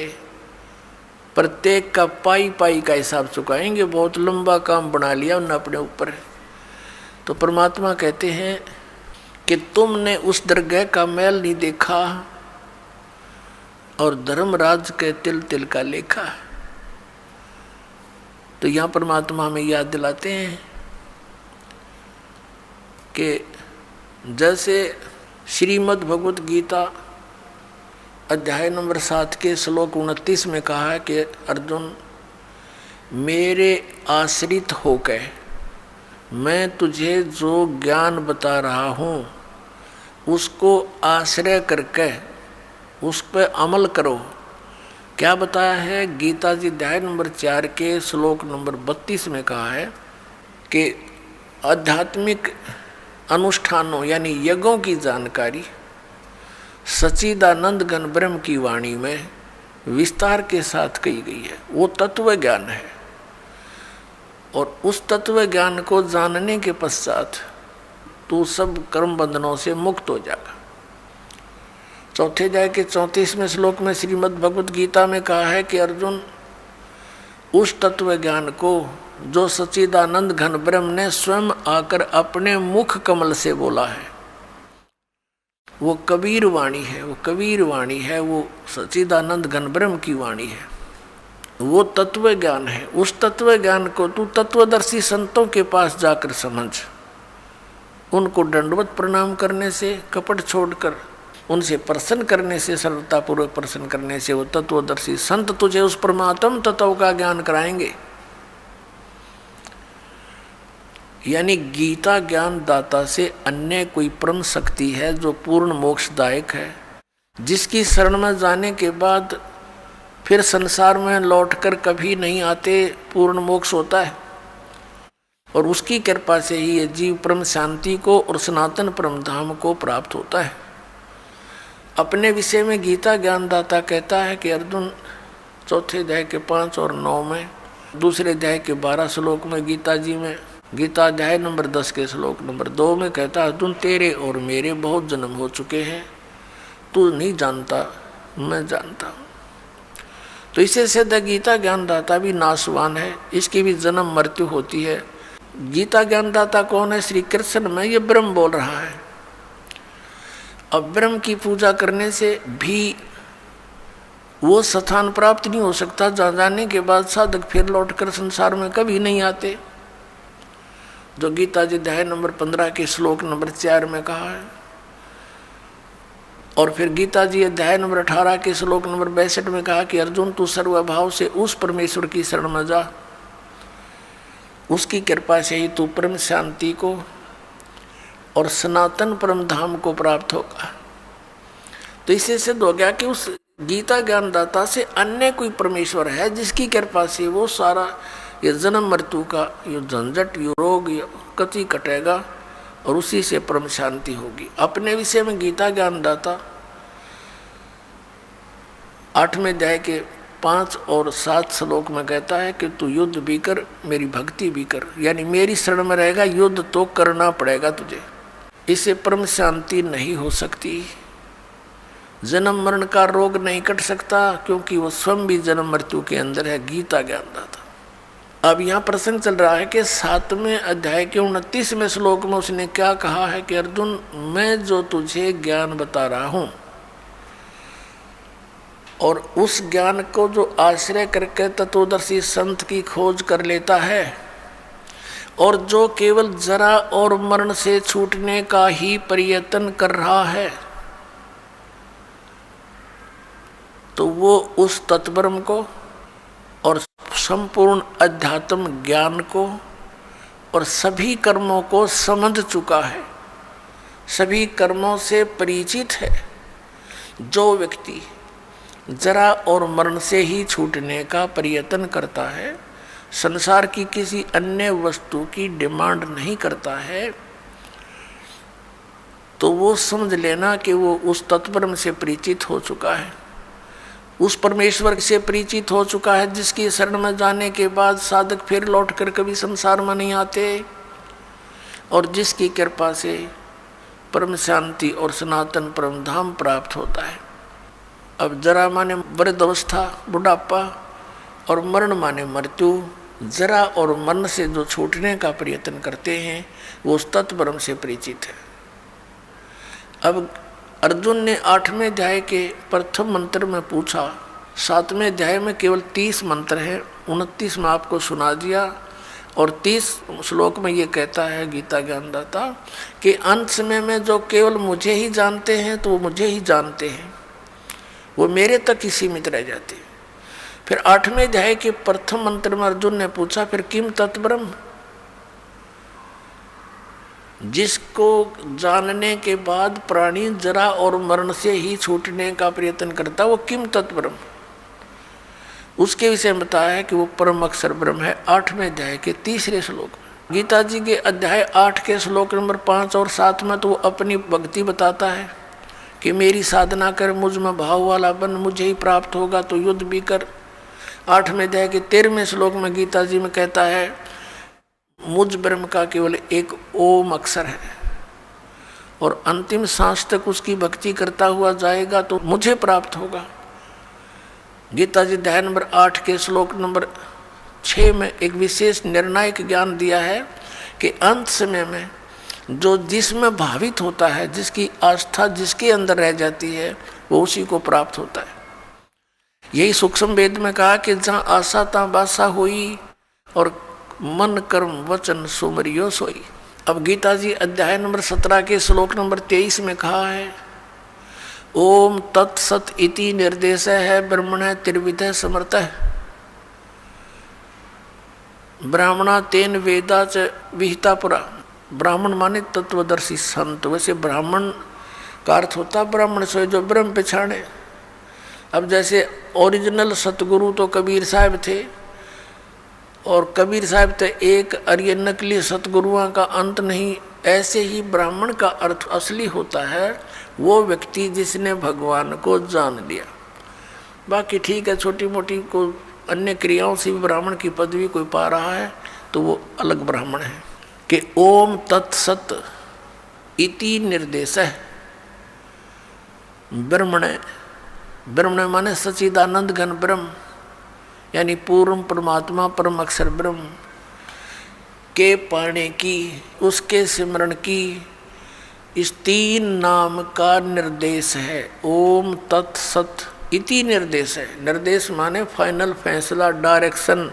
प्रत्येक का पाई का हिसाब चुकाएंगे। बहुत लंबा काम बना लिया उन्होंने अपने ऊपर। तो परमात्मा कहते हैं कि तुमने उस दरगाह का मैल नहीं देखा और धर्मराज के तिल तिल का लेखा। तो यहाँ परमात्मा हमें याद दिलाते हैं कि जैसे श्रीमद् भगवत गीता अध्याय नंबर 7 के श्लोक 29 में कहा है कि अर्जुन, मेरे आश्रित होकर मैं तुझे जो ज्ञान बता रहा हूँ उसको आश्रय करके उस पर अमल करो। क्या बताया है? गीता जी अध्याय नंबर 4 के श्लोक नंबर 32 में कहा है कि आध्यात्मिक अनुष्ठानों यानी यज्ञों की जानकारी सच्चिदानंद घन ब्रह्म की वाणी में विस्तार के साथ कही गई है। वो तत्व ज्ञान है और उस तत्व ज्ञान को जानने के पश्चात तू सब कर्म बंधनों से मुक्त हो जाएगा। चौथे अध्याय के 34वें श्लोक में श्रीमद् भगवत गीता में कहा है कि अर्जुन, उस तत्व ज्ञान को जो सच्चिदानंद घन ब्रह्म ने स्वयं आकर अपने मुख कमल से बोला है, वो कबीर वाणी है, वो कबीर वाणी है, वो सच्चिदानंद घन ब्रह्म की वाणी है, वो तत्व ज्ञान है। उस तत्व ज्ञान को तू तत्वदर्शी संतों के पास जाकर समझ। उनको दंडवत प्रणाम करने से, कपट छोड़कर उनसे प्रसन्न करने से, सरलतापूर्वक प्रसन्न करने से वो तत्वदर्शी संत तुझे उस परमात्म तत्व का ज्ञान कराएंगे। यानी गीता ज्ञान दाता से अन्य कोई परम शक्ति है जो पूर्ण मोक्षदायक है, जिसकी शरण में जाने के बाद फिर संसार में लौटकर कभी नहीं आते, पूर्ण मोक्ष होता है। और उसकी कृपा से ही ये जीव परम शांति को और सनातन परम धाम को प्राप्त होता है। अपने विषय में गीता ज्ञानदाता कहता है कि अर्जुन, चौथे अध्याय के 5 और 9 में, दूसरे अध्याय के 12 श्लोक में गीता जी में, गीता अध्याय नंबर 10 के श्लोक नंबर 2 में कहता है, अर्जुन तेरे और मेरे बहुत जन्म हो चुके हैं, तू नहीं जानता, मैं जानता हूँ। तो इससे सिद्ध गीता ज्ञानदाता भी नाशवान है, इसकी भी जन्म मृत्यु होती है। गीता ज्ञानदाता कौन है? श्री कृष्ण में ये ब्रह्म बोल रहा है। अब ब्रह्म की पूजा करने से भी वो स्थान प्राप्त नहीं हो सकता जहाँ जाने के बाद साधक फिर लौटकर संसार में कभी नहीं आते, जो गीता जी अध्याय नंबर 15 के श्लोक नंबर 4 में कहा है। और फिर गीता जी अध्याय नंबर 18 के श्लोक नंबर 62 में कहा कि अर्जुन, तू सर्वभाव से उस परमेश्वर की शरण में जा, उसकी कृपा से ही तू परम शांति को और सनातन परम धाम को प्राप्त होगा। तो इससे सिद्ध हो गया कि उस गीता ज्ञानदाता से अन्य कोई परमेश्वर है जिसकी कृपा से वो सारा ये जन्म मृत्यु का ये झंझट, ये रोग, ये कति कटेगा और उसी से परम शांति होगी। अपने विषय में गीता ज्ञानदाता 8वें अध्याय के 5 और 7 श्लोक में कहता है कि तू युद्ध भी कर, मेरी भक्ति भी कर, यानी मेरी शरण में रहेगा, युद्ध तो करना पड़ेगा तुझे। इससे परम शांति नहीं हो सकती। जन्म मरण का रोग नहीं कट सकता क्योंकि वो स्वयं भी जन्म मृत्यु के अंदर है, गीता ज्ञानदाता। अब यहाँ प्रश्न चल रहा है कि 7वें अध्याय के 29वें श्लोक में उसने क्या कहा है कि अर्जुन, मैं जो तुझे ज्ञान बता रहा हूं और उस ज्ञान को जो आश्रय करके तत्वदर्शी संत की खोज कर लेता है और जो केवल जरा और मरण से छूटने का ही प्रयत्न कर रहा है, तो वो उस तत्ब्रह्म को और संपूर्ण अध्यात्म ज्ञान को और सभी कर्मों को समझ चुका है, सभी कर्मों से परिचित है। जो व्यक्ति जरा और मरण से ही छूटने का प्रयत्न करता है, संसार की किसी अन्य वस्तु की डिमांड नहीं करता है, तो वो समझ लेना कि वो उस तत्ब्रह्म से परिचित हो चुका है, उस परमेश्वर से परिचित हो चुका है जिसकी शरण में जाने के बाद साधक फिर लौट कर कभी संसार में नहीं आते और जिसकी कृपा से परम शांति और सनातन परम धाम प्राप्त होता है। अब जरा माने वृद्ध अवस्था, बुढ़ापा, और मरण माने मृत्यु। जरा और मरण से जो छूटने का प्रयत्न करते हैं वो उस तत्ब्रह्म से परिचित है। अब अर्जुन ने 8वें अध्याय के प्रथम मंत्र में पूछा, 7वें अध्याय में केवल 30 मंत्र हैं, 29 में आपको सुना दिया और 30 श्लोक में ये कहता है गीता ज्ञानदाता कि अंत समय में जो केवल मुझे ही जानते हैं तो वो मुझे ही जानते हैं, वो मेरे तक ही सीमित रह जाते हैं। फिर 8वें अध्याय के प्रथम मंत्र में अर्जुन ने पूछा, फिर किम तत्ब्रह्म, जिसको जानने के बाद प्राणी जरा और मरण से ही छूटने का प्रयत्न करता, वो किम तत्ब्रह्म, उसके विषय में बताया है कि वो परम अक्षर ब्रह्म है। 8वें अध्याय के 3रे श्लोक में। गीता जी के अध्याय 8 के श्लोक नंबर 5 और 7 में तो वो अपनी भक्ति बताता है कि मेरी साधना कर, मुझ में भाव वाला बन, मुझे ही प्राप्त होगा, तो युद्ध भी कर। 8वें अध्याय के 13वें श्लोक में गीता जी में कहता है मुझ ब्रह्म का केवल एक ओम अक्षर है और अंतिम सांस तक उसकी भक्ति करता हुआ जाएगा तो मुझे प्राप्त होगा। गीता जी अध्याय नंबर 8 के श्लोक नंबर 6 में एक विशेष निर्णायक ज्ञान दिया है कि अंत समय में जो जिसमें भावित होता है, जिसकी आस्था जिसके अंदर रह जाती है, वो उसी को प्राप्त होता है। यही सूक्ष्म वेद में कहा कि जहाँ आशा तहाँ बासा हुई और मन कर्म वचन सुमरियो सोई। अब गीता जी अध्याय नंबर 17 के श्लोक नंबर 23 में कहा है ओम तत्सत इति निर्देश है ब्रह्मण त्रिविध समर्थ ब्राह्मणा तेन वेदा च विहिता पुरा। ब्राह्मण माने तत्वदर्शी संत, वैसे ब्राह्मण का अर्थ होता ब्राह्मण सोए जो ब्रह्म पहचाने। अब जैसे ओरिजिनल सतगुरु तो कबीर साहब थे और कबीर साहब तो एक और ये नकली सतगुरुओं का अंत नहीं, ऐसे ही ब्राह्मण का अर्थ असली होता है वो व्यक्ति जिसने भगवान को जान लिया। बाकी ठीक है, छोटी मोटी को अन्य क्रियाओं से भी ब्राह्मण की पदवी कोई पा रहा है तो वो अलग ब्राह्मण है। कि ओम तत्सत इति निर्देश है ब्रह्मण, ब्रह्मण माने सच्चिदानंद घन ब्रह्म, यानी पूर्ण परमात्मा परम अक्षर ब्रह्म के पाने की, उसके सिमरण की इस 3 नाम का निर्देश है। ओम तत्सत इति निर्देश है। निर्देश माने फाइनल फैसला, डायरेक्शन।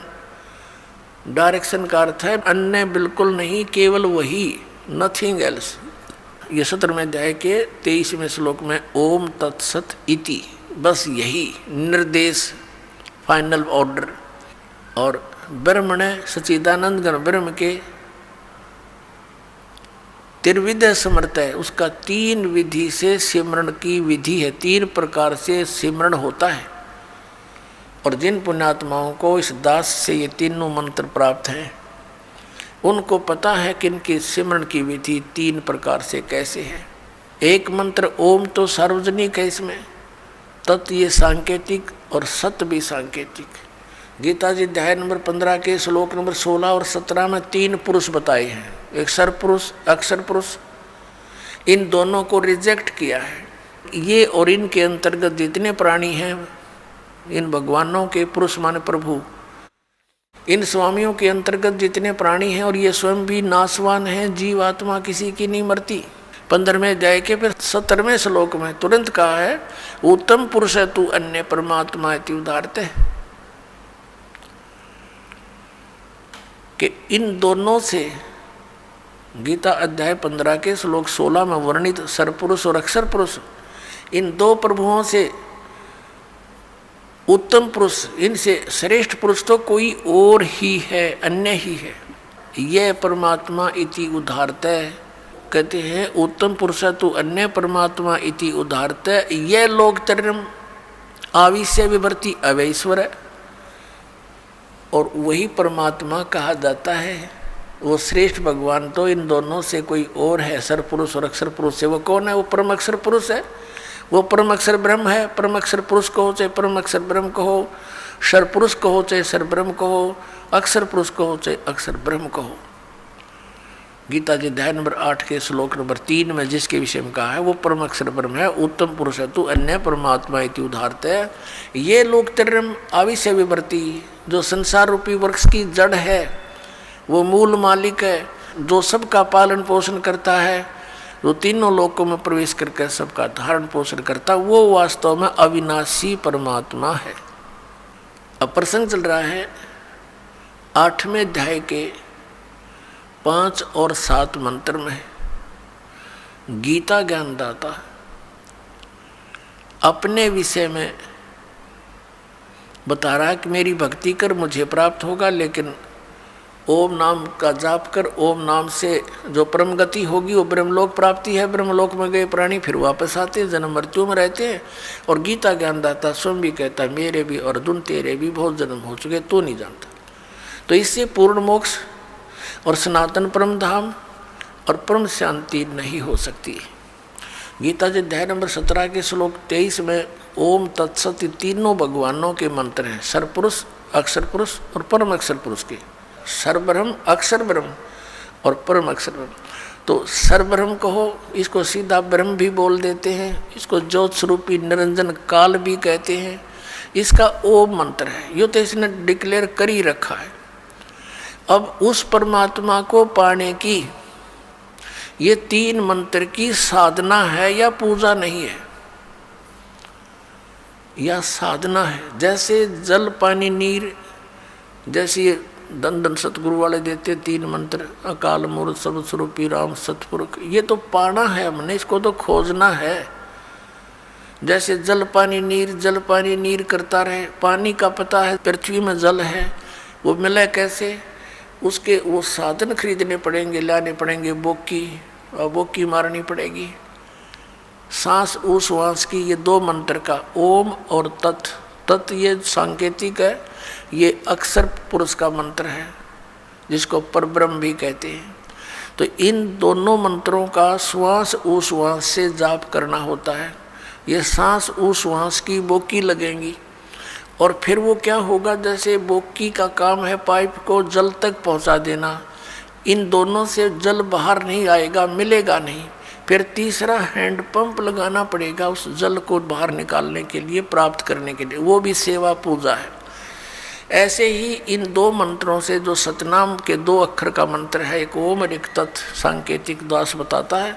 डायरेक्शन का अर्थ है अन्य बिल्कुल नहीं, केवल वही, नथिंग एल्स। ये 17वें अध्याय के 23वें श्लोक में ओम तत्सत इति, बस यही निर्देश, फाइनल ऑर्डर। और ब्रह्म ने सच्चिदानंद घन ब्रह्म के त्रिविध समर्थ है, उसका 3 विधि से सिमरण की विधि है, 3 प्रकार से सिमरण होता है। और जिन पुण्यात्माओं को इस दास से ये तीनों मंत्र प्राप्त हैं, उनको पता है कि इनकी सिमरण की विधि 3 प्रकार से कैसे है। एक मंत्र ओम तो सार्वजनिक है, इसमें तत् ये सांकेतिक और सत भी सांकेतिक। गीता जी अध्याय नंबर 15 के श्लोक नंबर 16 और 17 में 3 पुरुष बताए हैं, एक सर पुरुष, अक्षर पुरुष। इन दोनों को रिजेक्ट किया है। ये और इनके अंतर्गत जितने प्राणी हैं, इन भगवानों के पुरुष माने प्रभु, इन स्वामियों के अंतर्गत जितने प्राणी हैं, और ये स्वयं भी नाशवान हैं, जीव आत्मा किसी की नहीं मरती। 15वें अध्याय के फिर 17वें श्लोक में तुरंत कहा है, उत्तम पुरुष है तू अन्य परमात्मा इति उदाहरते, कि इन दोनों से गीता अध्याय 15 के श्लोक 16 में वर्णित सरपुरुष और अक्षर पुरुष, इन 2 प्रभुओं से उत्तम पुरुष, इनसे श्रेष्ठ पुरुष तो कोई और ही है, अन्य ही है। यह परमात्मा इति उदाहरते, कहते हैं उत्तम पुरुष तू अन्य परमात्मा इति उदाहरते, यह लोकतरम आविश्य विवर्ती अवैश्वर है। और वही परमात्मा कहा जाता है, वो श्रेष्ठ भगवान तो इन दोनों से कोई और है, सर पुरुष और अक्षर पुरुष से। वो कौन है? वो परम अक्षर पुरुष है, वो परम अक्षर ब्रह्म है। परम अक्षर पुरुष कहो चाहे परम अक्षर ब्रह्म कहो, सर पुरुष कहो चाहे सर ब्रह्म कहो, अक्षर पुरुष कहो चाहे अक्षर ब्रह्म कहो। गीता जी अध्याय नंबर 8 के श्लोक नंबर 3 में जिसके विषय में कहा है, वो परम अक्षर ब्रह्म है, उत्तम पुरुष है तू अन्य परमात्मा इति उदाहरते है। ये लोक तरम आविश्य विवर्ती, जो संसार रूपी वृक्ष की जड़ है, वो मूल मालिक है, जो सबका पालन पोषण करता है, जो तीनों लोकों में प्रवेश करके सबका धारण पोषण करता, वो वास्तव में अविनाशी परमात्मा है। अब प्रसंग चल रहा है 8वें अध्याय के 5 और 7 मंत्र में। गीता ज्ञानदाता अपने विषय में बता रहा है कि मेरी भक्ति कर मुझे प्राप्त होगा, लेकिन ओम नाम का जाप कर, ओम नाम से जो परम गति होगी वो ब्रह्मलोक प्राप्ति है। ब्रह्मलोक में गए प्राणी फिर वापस आते हैं, जन्म मृत्यु में रहते हैं। और गीता ज्ञानदाता स्वयं भी कहता है, मेरे भी अर्जुन तेरे भी बहुत जन्म हो चुके, तू नहीं जानता। तो इससे पूर्ण मोक्ष और सनातन परम धाम और परम शांति नहीं हो सकती। गीता जी अध्याय नंबर 17 के श्लोक 23 में ओम तत्सत तीनों भगवानों के मंत्र हैं, सरपुरुष, अक्षर पुरुष और परम अक्षर पुरुष के। सर्वब्रह्म, अक्षर ब्रह्म और परम अक्षर ब्रह्म। तो सर्वब्रह्म कहो, इसको सीधा ब्रह्म भी बोल देते हैं, इसको ज्योत स्वरूपी निरंजन काल भी कहते हैं। इसका ओम मंत्र है, यो तो इसने डिक्लेयर कर ही रखा है। अब उस परमात्मा को पाने की ये 3 मंत्र की साधना है या पूजा नहीं है, या साधना है। जैसे जल पानी नीर, जैसे दंदन सतगुरु वाले देते 3 मंत्र, अकाल मूर्त सब स्वरूपी राम सतपुरुष, ये तो पाना है हमने, इसको तो खोजना है। जैसे जल पानी नीर करता रहे, पानी का पता है पृथ्वी में जल है, वो मिले कैसे, उसके वो साधन खरीदने पड़ेंगे, लाने पड़ेंगे, बोकी मारनी पड़ेगी, सांस उस वास की। ये 2 मंत्र का ओम और तत् ये सांकेतिक है, ये अक्षर पुरुष का मंत्र है जिसको परब्रह्म भी कहते हैं। तो इन दोनों मंत्रों का श्वास उश्वास से जाप करना होता है। ये सांस उश्वास की बोकी लगेंगी और फिर वो क्या होगा, जैसे बोकी का काम है पाइप को जल तक पहुंचा देना, इन दोनों से जल बाहर नहीं आएगा, मिलेगा नहीं। फिर तीसरा हैंड पंप लगाना पड़ेगा उस जल को बाहर निकालने के लिए, प्राप्त करने के लिए, वो भी सेवा पूजा है। ऐसे ही इन 2 मंत्रों से, जो सतनाम के 2 अक्षर का मंत्र है, एक ओम और एक तत्, सांकेतिक दास बताता है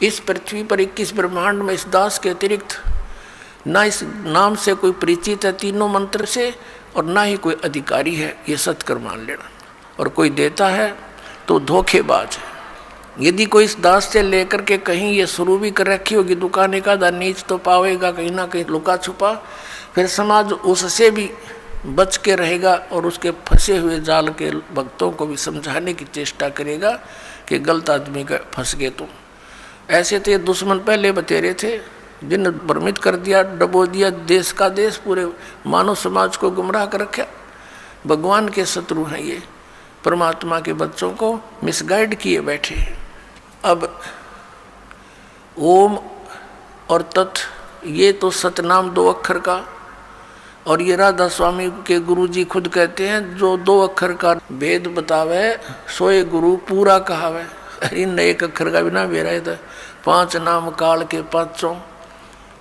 इस पृथ्वी पर 21 ब्रह्मांड में इस दास के अतिरिक्त ना इस नाम से कोई परिचित है 3 मंत्र से, और ना ही कोई अधिकारी है, ये सत्कर मान लेना। और कोई देता है तो धोखेबाज है। यदि कोई इस दास से लेकर के कहीं ये शुरू भी कर रखी होगी दुकान, का नीच तो पावेगा कहीं ना कहीं लुका छुपा, फिर समाज उससे भी बच के रहेगा और उसके फंसे हुए जाल के भक्तों को भी समझाने की चेष्टा करेगा कि गलत आदमी का फंस गए तुम। ऐसे तो ये दुश्मन पहले बतेरे थे, जिन भ्रमित कर दिया, डबो दिया देश का देश, पूरे मानव समाज को गुमराह कर रखा। भगवान के शत्रु हैं ये, परमात्मा के बच्चों को मिसगाइड किए बैठे। अब ओम और तत् ये तो सतनाम 2 अक्षर का, और ये राधा स्वामी के गुरुजी खुद कहते हैं जो 2 अक्षर का भेद बतावे सोए गुरु पूरा कहावे। इन 1 अक्षर का बिना बेरा था। 5 नाम काल के 5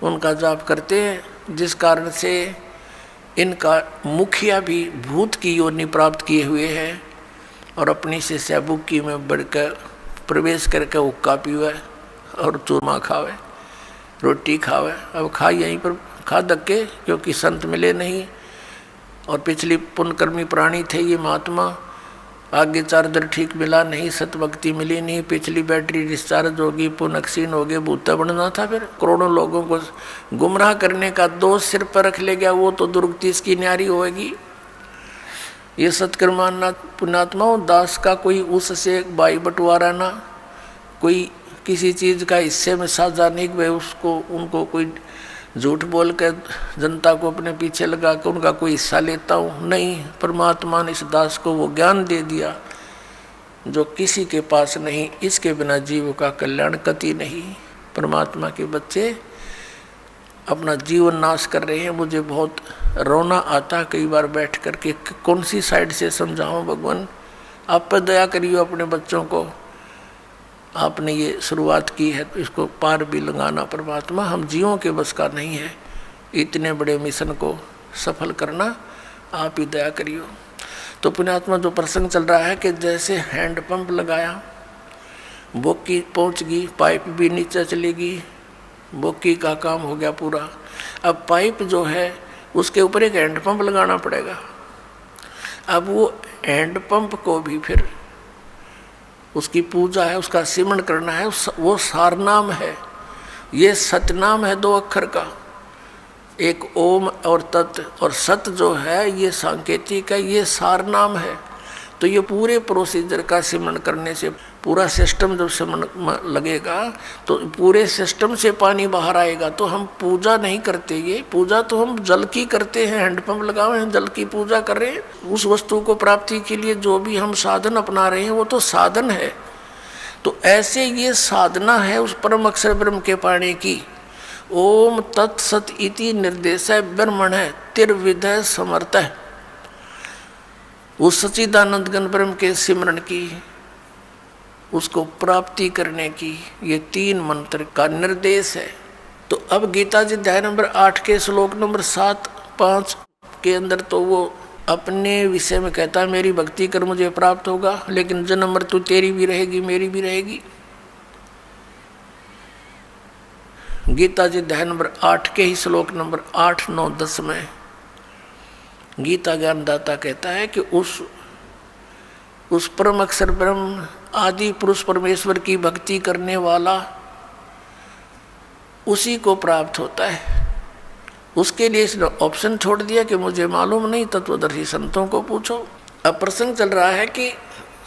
उनका जाप करते हैं, जिस कारण से इनका मुखिया भी भूत की योनि प्राप्त किए हुए हैं और अपनी से सैबुकी में बढ़कर प्रवेश करके हुक्का पीवे और चूरमा खावे, रोटी खावे। अब खा यहीं पर खा धक्के, क्योंकि संत मिले नहीं और पिछली पुण्यकर्मी प्राणी थे ये महात्मा। आगे चार्जर ठीक मिला नहीं, सतभक्ति मिली नहीं, पिछली बैटरी डिस्चार्ज होगी, पुनक्सीन हो गए, भूता बनना था। फिर करोड़ों लोगों को गुमराह करने का दोष सिर पर रख ले गया, वो तो दुर्गति इसकी न्यारी होगी। ये सत्कर्माना पुण्यात्माओं, दास का कोई उससे भाई बंटवारा ना, कोई किसी चीज़ का हिस्से में साझा नहीं, वह उसको उनको कोई झूठ बोल कर जनता को अपने पीछे लगा कर उनका कोई हिस्सा लेता हूँ, नहीं। परमात्मा ने इस दास को वो ज्ञान दे दिया जो किसी के पास नहीं। इसके बिना जीव का कल्याण कति नहीं। परमात्मा के बच्चे अपना जीवन नाश कर रहे हैं। मुझे बहुत रोना आता कई बार बैठ कर के कौन सी साइड से समझाऊं। भगवान आप पर दया करिए, अपने बच्चों को आपने ये शुरुआत की है तो इसको पार भी लगाना। परमात्मा हम जीवों के बस का नहीं है, इतने बड़े मिशन को सफल करना, आप ही दया करियो। तो पुण्यात्मा जो प्रसंग चल रहा है कि जैसे हैंड पंप लगाया, बोकी पहुंच गई, पाइप भी नीचे चलेगी, बोकी का काम हो गया पूरा। अब पाइप जो है उसके ऊपर एक हैंड पंप लगाना पड़ेगा। अब वो हैंड पंप को भी फिर उसकी पूजा है, उसका सिमरण करना है, वो सारनाम है, ये सतनाम है 2 अक्षर का, एक ओम और तत्, और सत जो है ये सांकेतिक है, ये सारनाम है। तो ये पूरे प्रोसीजर का सिमरण करने से पूरा सिस्टम जब सिमरण लगेगा तो पूरे सिस्टम से पानी बाहर आएगा। तो हम पूजा नहीं करते, ये पूजा तो हम जल की करते हैं, हैंडपंप लगाए हैं, जल की पूजा कर रहे हैं। उस वस्तु को प्राप्ति के लिए जो भी हम साधन अपना रहे हैं वो तो साधन है। तो ऐसे ये साधना है उस परम अक्षर ब्रह्म के पाने की। ओम तत्सत इति निर्देश ब्रह्मण है तिर्विधय समर्थ है, उस सच्चिदानंद घन ब्रह्म के सिमरण की, उसको प्राप्ति करने की ये 3 मंत्र का निर्देश है। तो अब गीता जी अध्याय नंबर 8 के श्लोक नंबर 7-5 के अंदर तो वो अपने विषय में कहता है मेरी भक्ति कर मुझे प्राप्त होगा, लेकिन जन्म मृत्यु तेरी भी रहेगी मेरी भी रहेगी। गीता जी अध्याय नंबर 8 के ही श्लोक नंबर 8, 9, 10 में गीता ज्ञानदाता कहता है कि उस परम अक्षर ब्रह्म आदि पुरुष परमेश्वर की भक्ति करने वाला उसी को प्राप्त होता है। उसके लिए इसने ऑप्शन छोड़ दिया कि मुझे मालूम नहीं, तत्वदर्शी संतों को पूछो। अब प्रसंग चल रहा है कि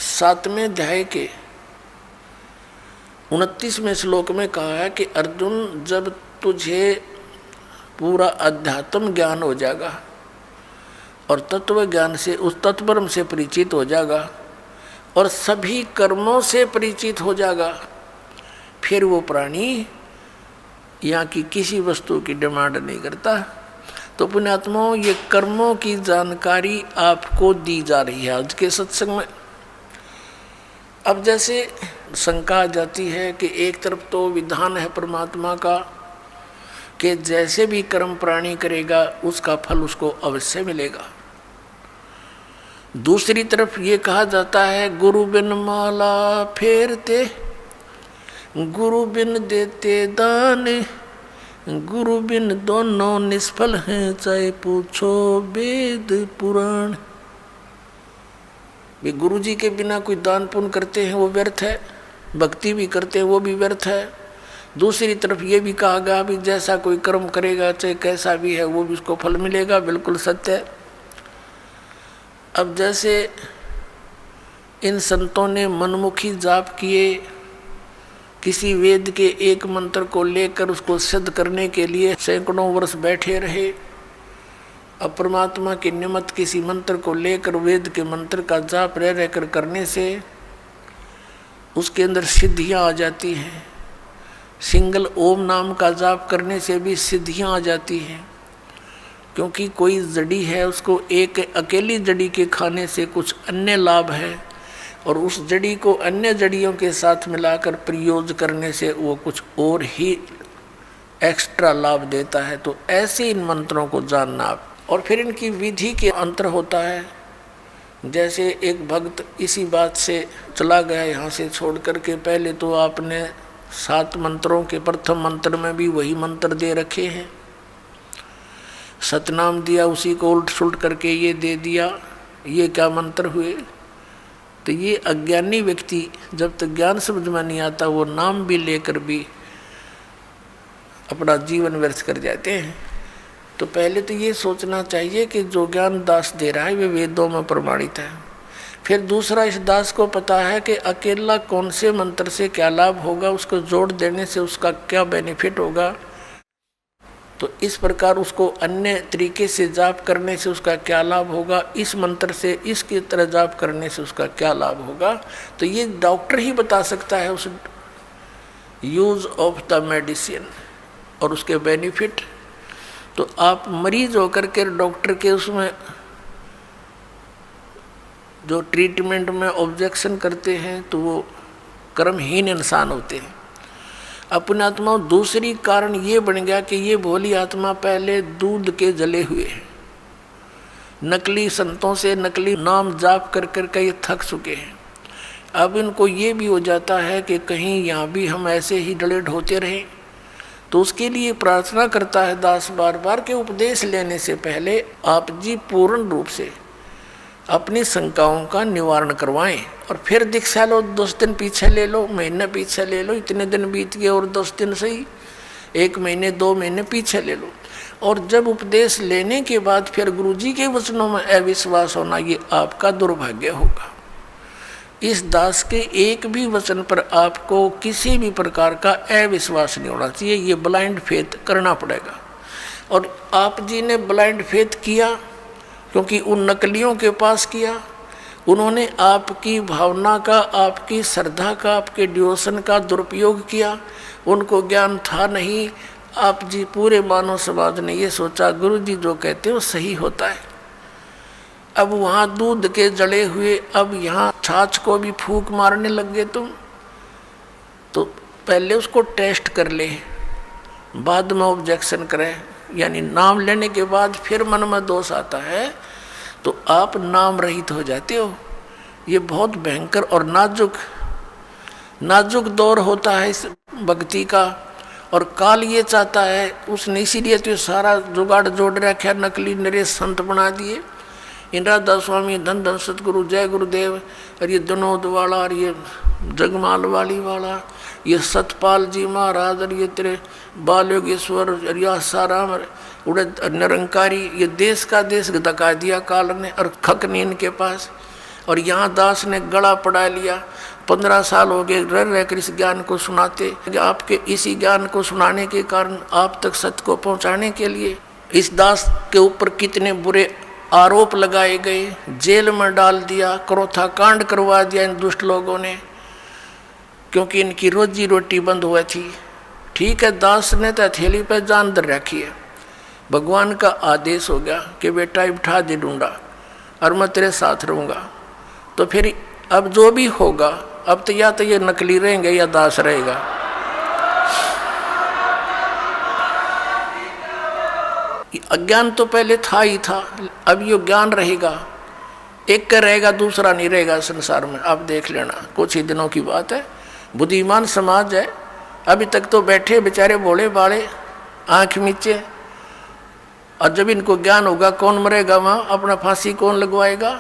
7वें अध्याय के 29वें श्लोक में कहा है कि अर्जुन जब तुझे पूरा अध्यात्म ज्ञान हो जाएगा और तत्व ज्ञान से उस तत्वब्रह्म से परिचित हो जाएगा और सभी कर्मों से परिचित हो जाएगा, फिर वो प्राणी यहाँ की किसी वस्तु की डिमांड नहीं करता। तो पुण्यात्माओं ये कर्मों की जानकारी आपको दी जा रही है आज के सत्संग में। अब जैसे शंका आ जाती है कि एक तरफ तो विधान है परमात्मा का कि जैसे भी कर्म प्राणी करेगा उसका फल उसको अवश्य मिलेगा, दूसरी तरफ ये कहा जाता है गुरु बिन माला फेरते, गुरु बिन देते दान, गुरु बिन दोनों निष्फल हैं, चाहे पूछो वेद पुराण। वे गुरु जी के बिना कोई दान पुण्य करते हैं वो व्यर्थ है, भक्ति भी करते हैं वो भी व्यर्थ है। दूसरी तरफ ये भी कहा गया भी जैसा कोई कर्म करेगा चाहे कैसा भी है वो भी उसको फल मिलेगा, बिल्कुल सत्य है। अब जैसे इन संतों ने मनमुखी जाप किए, किसी वेद के एक मंत्र को लेकर उसको सिद्ध करने के लिए सैकड़ों वर्ष बैठे रहे। अब परमात्मा के निमित्त किसी मंत्र को लेकर वेद के मंत्र का जाप रह रहकर करने से उसके अंदर सिद्धियां आ जाती हैं। सिंगल ओम नाम का जाप करने से भी सिद्धियां आ जाती हैं, क्योंकि कोई जड़ी है उसको एक अकेली जड़ी के खाने से कुछ अन्य लाभ है, और उस जड़ी को अन्य जड़ियों के साथ मिलाकर प्रयोग करने से वो कुछ और ही एक्स्ट्रा लाभ देता है। तो ऐसे इन मंत्रों को जानना आप। और फिर इनकी विधि के अंतर होता है। जैसे एक भक्त इसी बात से चला गया यहाँ से छोड़ करके, पहले तो आपने 7 मंत्रों के प्रथम मंत्र में भी वही मंत्र दे रखे हैं, सतनाम दिया, उसी को उल्ट सुलट करके ये दे दिया, ये क्या मंत्र हुए। तो ये अज्ञानी व्यक्ति जब तक ज्ञान समझ में नहीं आता वो नाम भी लेकर भी अपना जीवन व्यर्थ कर जाते हैं। तो पहले तो ये सोचना चाहिए कि जो ज्ञान दास दे रहा है वे वेदों में प्रमाणित है। फिर दूसरा, इस दास को पता है कि अकेला कौन से मंत्र से क्या लाभ होगा, उसको जोड़ देने से उसका क्या बेनिफिट होगा। तो इस प्रकार उसको अन्य तरीके से जाप करने से उसका क्या लाभ होगा, इस मंत्र से इसकी तरह जाप करने से उसका क्या लाभ होगा। तो ये डॉक्टर ही बता सकता है उस यूज ऑफ द मेडिसिन और उसके बेनिफिट। तो आप मरीज होकर के डॉक्टर के उसमें जो ट्रीटमेंट में ऑब्जेक्शन करते हैं तो वो कर्महीन इंसान होते हैं। अपनी आत्मा दूसरी कारण ये बन गया कि ये भोली आत्मा पहले दूध के जले हुए हैं, नकली संतों से नकली नाम जाप कर कर के ये थक चुके हैं। अब इनको ये भी हो जाता है कि कहीं यहाँ भी हम ऐसे ही डले ढोते रहें। तो उसके लिए प्रार्थना करता है दास बार बार के उपदेश लेने से पहले आप जी पूर्ण रूप से अपनी शंकाओं का निवारण करवाएं, और फिर दीक्षा लो। 10 दिन पीछे ले लो, महीने पीछे ले लो, इतने दिन बीत गए और 10 दिन सही, 1 महीने 2 महीने पीछे ले लो। और जब उपदेश लेने के बाद फिर गुरुजी के वचनों में अविश्वास होना, ये आपका दुर्भाग्य होगा। इस दास के एक भी वचन पर आपको किसी भी प्रकार का अविश्वास नहीं होना चाहिए, ये ब्लाइंड फेथ करना पड़ेगा। और आप जी ने ब्लाइंड फेथ किया क्योंकि उन नकलियों के पास किया, उन्होंने आपकी भावना का, आपकी श्रद्धा का, आपके डिवोशन का दुरुपयोग किया। उनको ज्ञान था नहीं। आप जी पूरे मानव समाज ने ये सोचा गुरु जी जो कहते हैं वो सही होता है। अब वहाँ दूध के जड़े हुए, अब यहाँ छाछ को भी फूंक मारने लग गए तुम। तो पहले उसको टेस्ट कर ले, बाद में ऑब्जेक्शन करें। यानी नाम लेने के बाद फिर मन में दोष आता है तो आप नाम रहित हो जाते हो। ये बहुत भयंकर और नाजुक दौर होता है इस भक्ति का। और काल ये चाहता है, उसने इसीलिए तो सारा जुगाड़ जोड़ रखा, नकली नरेश संत बना दिए। इंद्रादास स्वामी, धन धन सतगुरु, जय गुरुदेव, और ये विनोद वाला, और ये जगमाल वाली वाला, ये सतपाल जी महाराज, और ये तेरे बाल योगेश्वर, और यह साराम उड़े निरंकारी, ये देश का देश धका दिया काल ने और खक नहीं इनके पास। और यहाँ दास ने गला पड़ा लिया। 15 साल हो गए रह रहकर इस ज्ञान को सुनाते। आपके इसी ज्ञान को सुनाने के कारण आप तक सत्य को पहुँचाने के लिए इस दास के ऊपर कितने बुरे आरोप लगाए गए, जेल में डाल दिया, क्रोथा कांड करवा दिया इन दुष्ट लोगों ने, क्योंकि इनकी रोजी रोटी बंद हुई थी। ठीक है, दास ने तो हथेली पर जान दर रखी है। भगवान का आदेश हो गया कि बेटा उठा दे ढूंढा और मैं तेरे साथ रहूँगा। तो फिर अब जो भी होगा, अब तो या तो ये नकली रहेंगे या दास रहेगा। अज्ञान तो पहले था ही था, अब ये ज्ञान रहेगा। एक का रहेगा, दूसरा नहीं रहेगा संसार में। आप देख लेना, कुछ ही दिनों की बात है। बुद्धिमान समाज है, अभी तक तो बैठे बेचारे भोले भाले, आँख मीचे। और जब इनको ज्ञान होगा, कौन मरेगा वहाँ, अपना फांसी कौन लगवाएगा,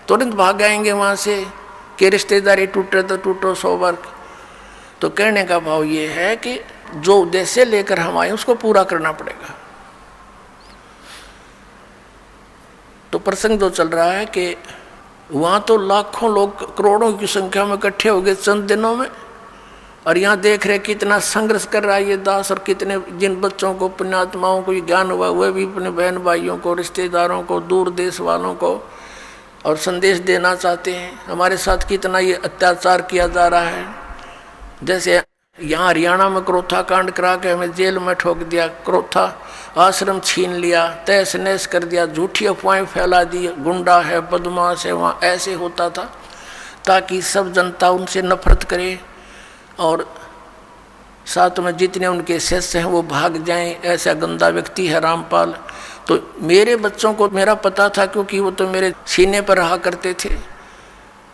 तुरंत भाग आएंगे वहाँ से कि रिश्तेदारी टूटे तो टूटो 100 बार। तो कहने का भाव ये है कि जो उद्देश्य लेकर हम आए उसको पूरा करना पड़ेगा। तो प्रसंग जो चल रहा है कि वहाँ तो लाखों लोग करोड़ों की संख्या में इकट्ठे हो गए चंद दिनों में, और यहाँ देख रहे कितना संघर्ष कर रहा है ये दास, और कितने जिन बच्चों को पुण्यात्माओं को ज्ञान हुआ वह भी अपने बहन भाइयों को, रिश्तेदारों को, दूर देश वालों को और संदेश देना चाहते हैं। हमारे साथ कितना ये अत्याचार किया जा रहा है। जैसे यहाँ हरियाणा में क्रोथा कांड करा के हमें जेल में ठोक दिया, क्रोथा आश्रम छीन लिया, तहस नहस कर दिया, झूठी अफवाहें फैला दी, गुंडा है, बदमाश है। वहाँ ऐसे होता था ताकि सब जनता उनसे नफरत करे और साथ में जितने उनके शिष्य हैं वो भाग जाएं। ऐसा गंदा व्यक्ति है रामपाल। तो मेरे बच्चों को मेरा पता था, क्योंकि वो तो मेरे सीने पर रहा करते थे।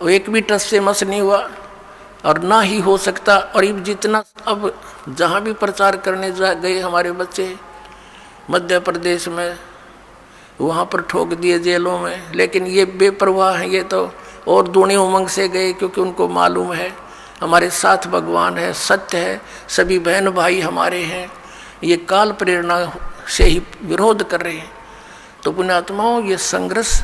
वो एक भी टस से मस नहीं हुआ और ना ही हो सकता। और जितना अब जहाँ भी प्रचार करने गए हमारे बच्चे मध्य प्रदेश में, वहाँ पर ठोक दिए जेलों में। लेकिन ये बेपरवाह हैं, ये तो और दूनी उमंग से गए, क्योंकि उनको मालूम है हमारे साथ भगवान है, सत्य है, सभी बहन भाई हमारे हैं। ये काल प्रेरणा से ही विरोध कर रहे हैं। तो पुण्यात्माओं, ये संघर्ष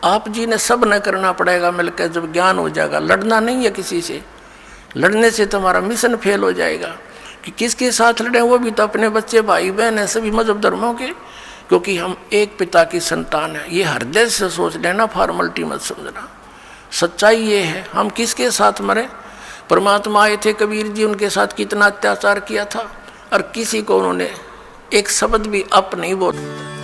आप जी ने सब न करना पड़ेगा मिलकर। जब ज्ञान हो जाएगा, लड़ना नहीं है किसी से, लड़ने से तुम्हारा मिशन फेल हो जाएगा। कि किसके साथ लड़े, वो भी तो अपने बच्चे भाई बहन हैं, सभी मजहब धर्मों के, क्योंकि हम एक पिता की संतान है। ये हृदय से सोच लेना, फॉर्मलिटी मत समझना। सच्चाई ये है, हम किसके साथ मरे। परमात्मा आए थे कबीर जी, उनके साथ कितना अत्याचार किया था और किसी को उन्होंने एक शब्द भी अप नहीं बोला।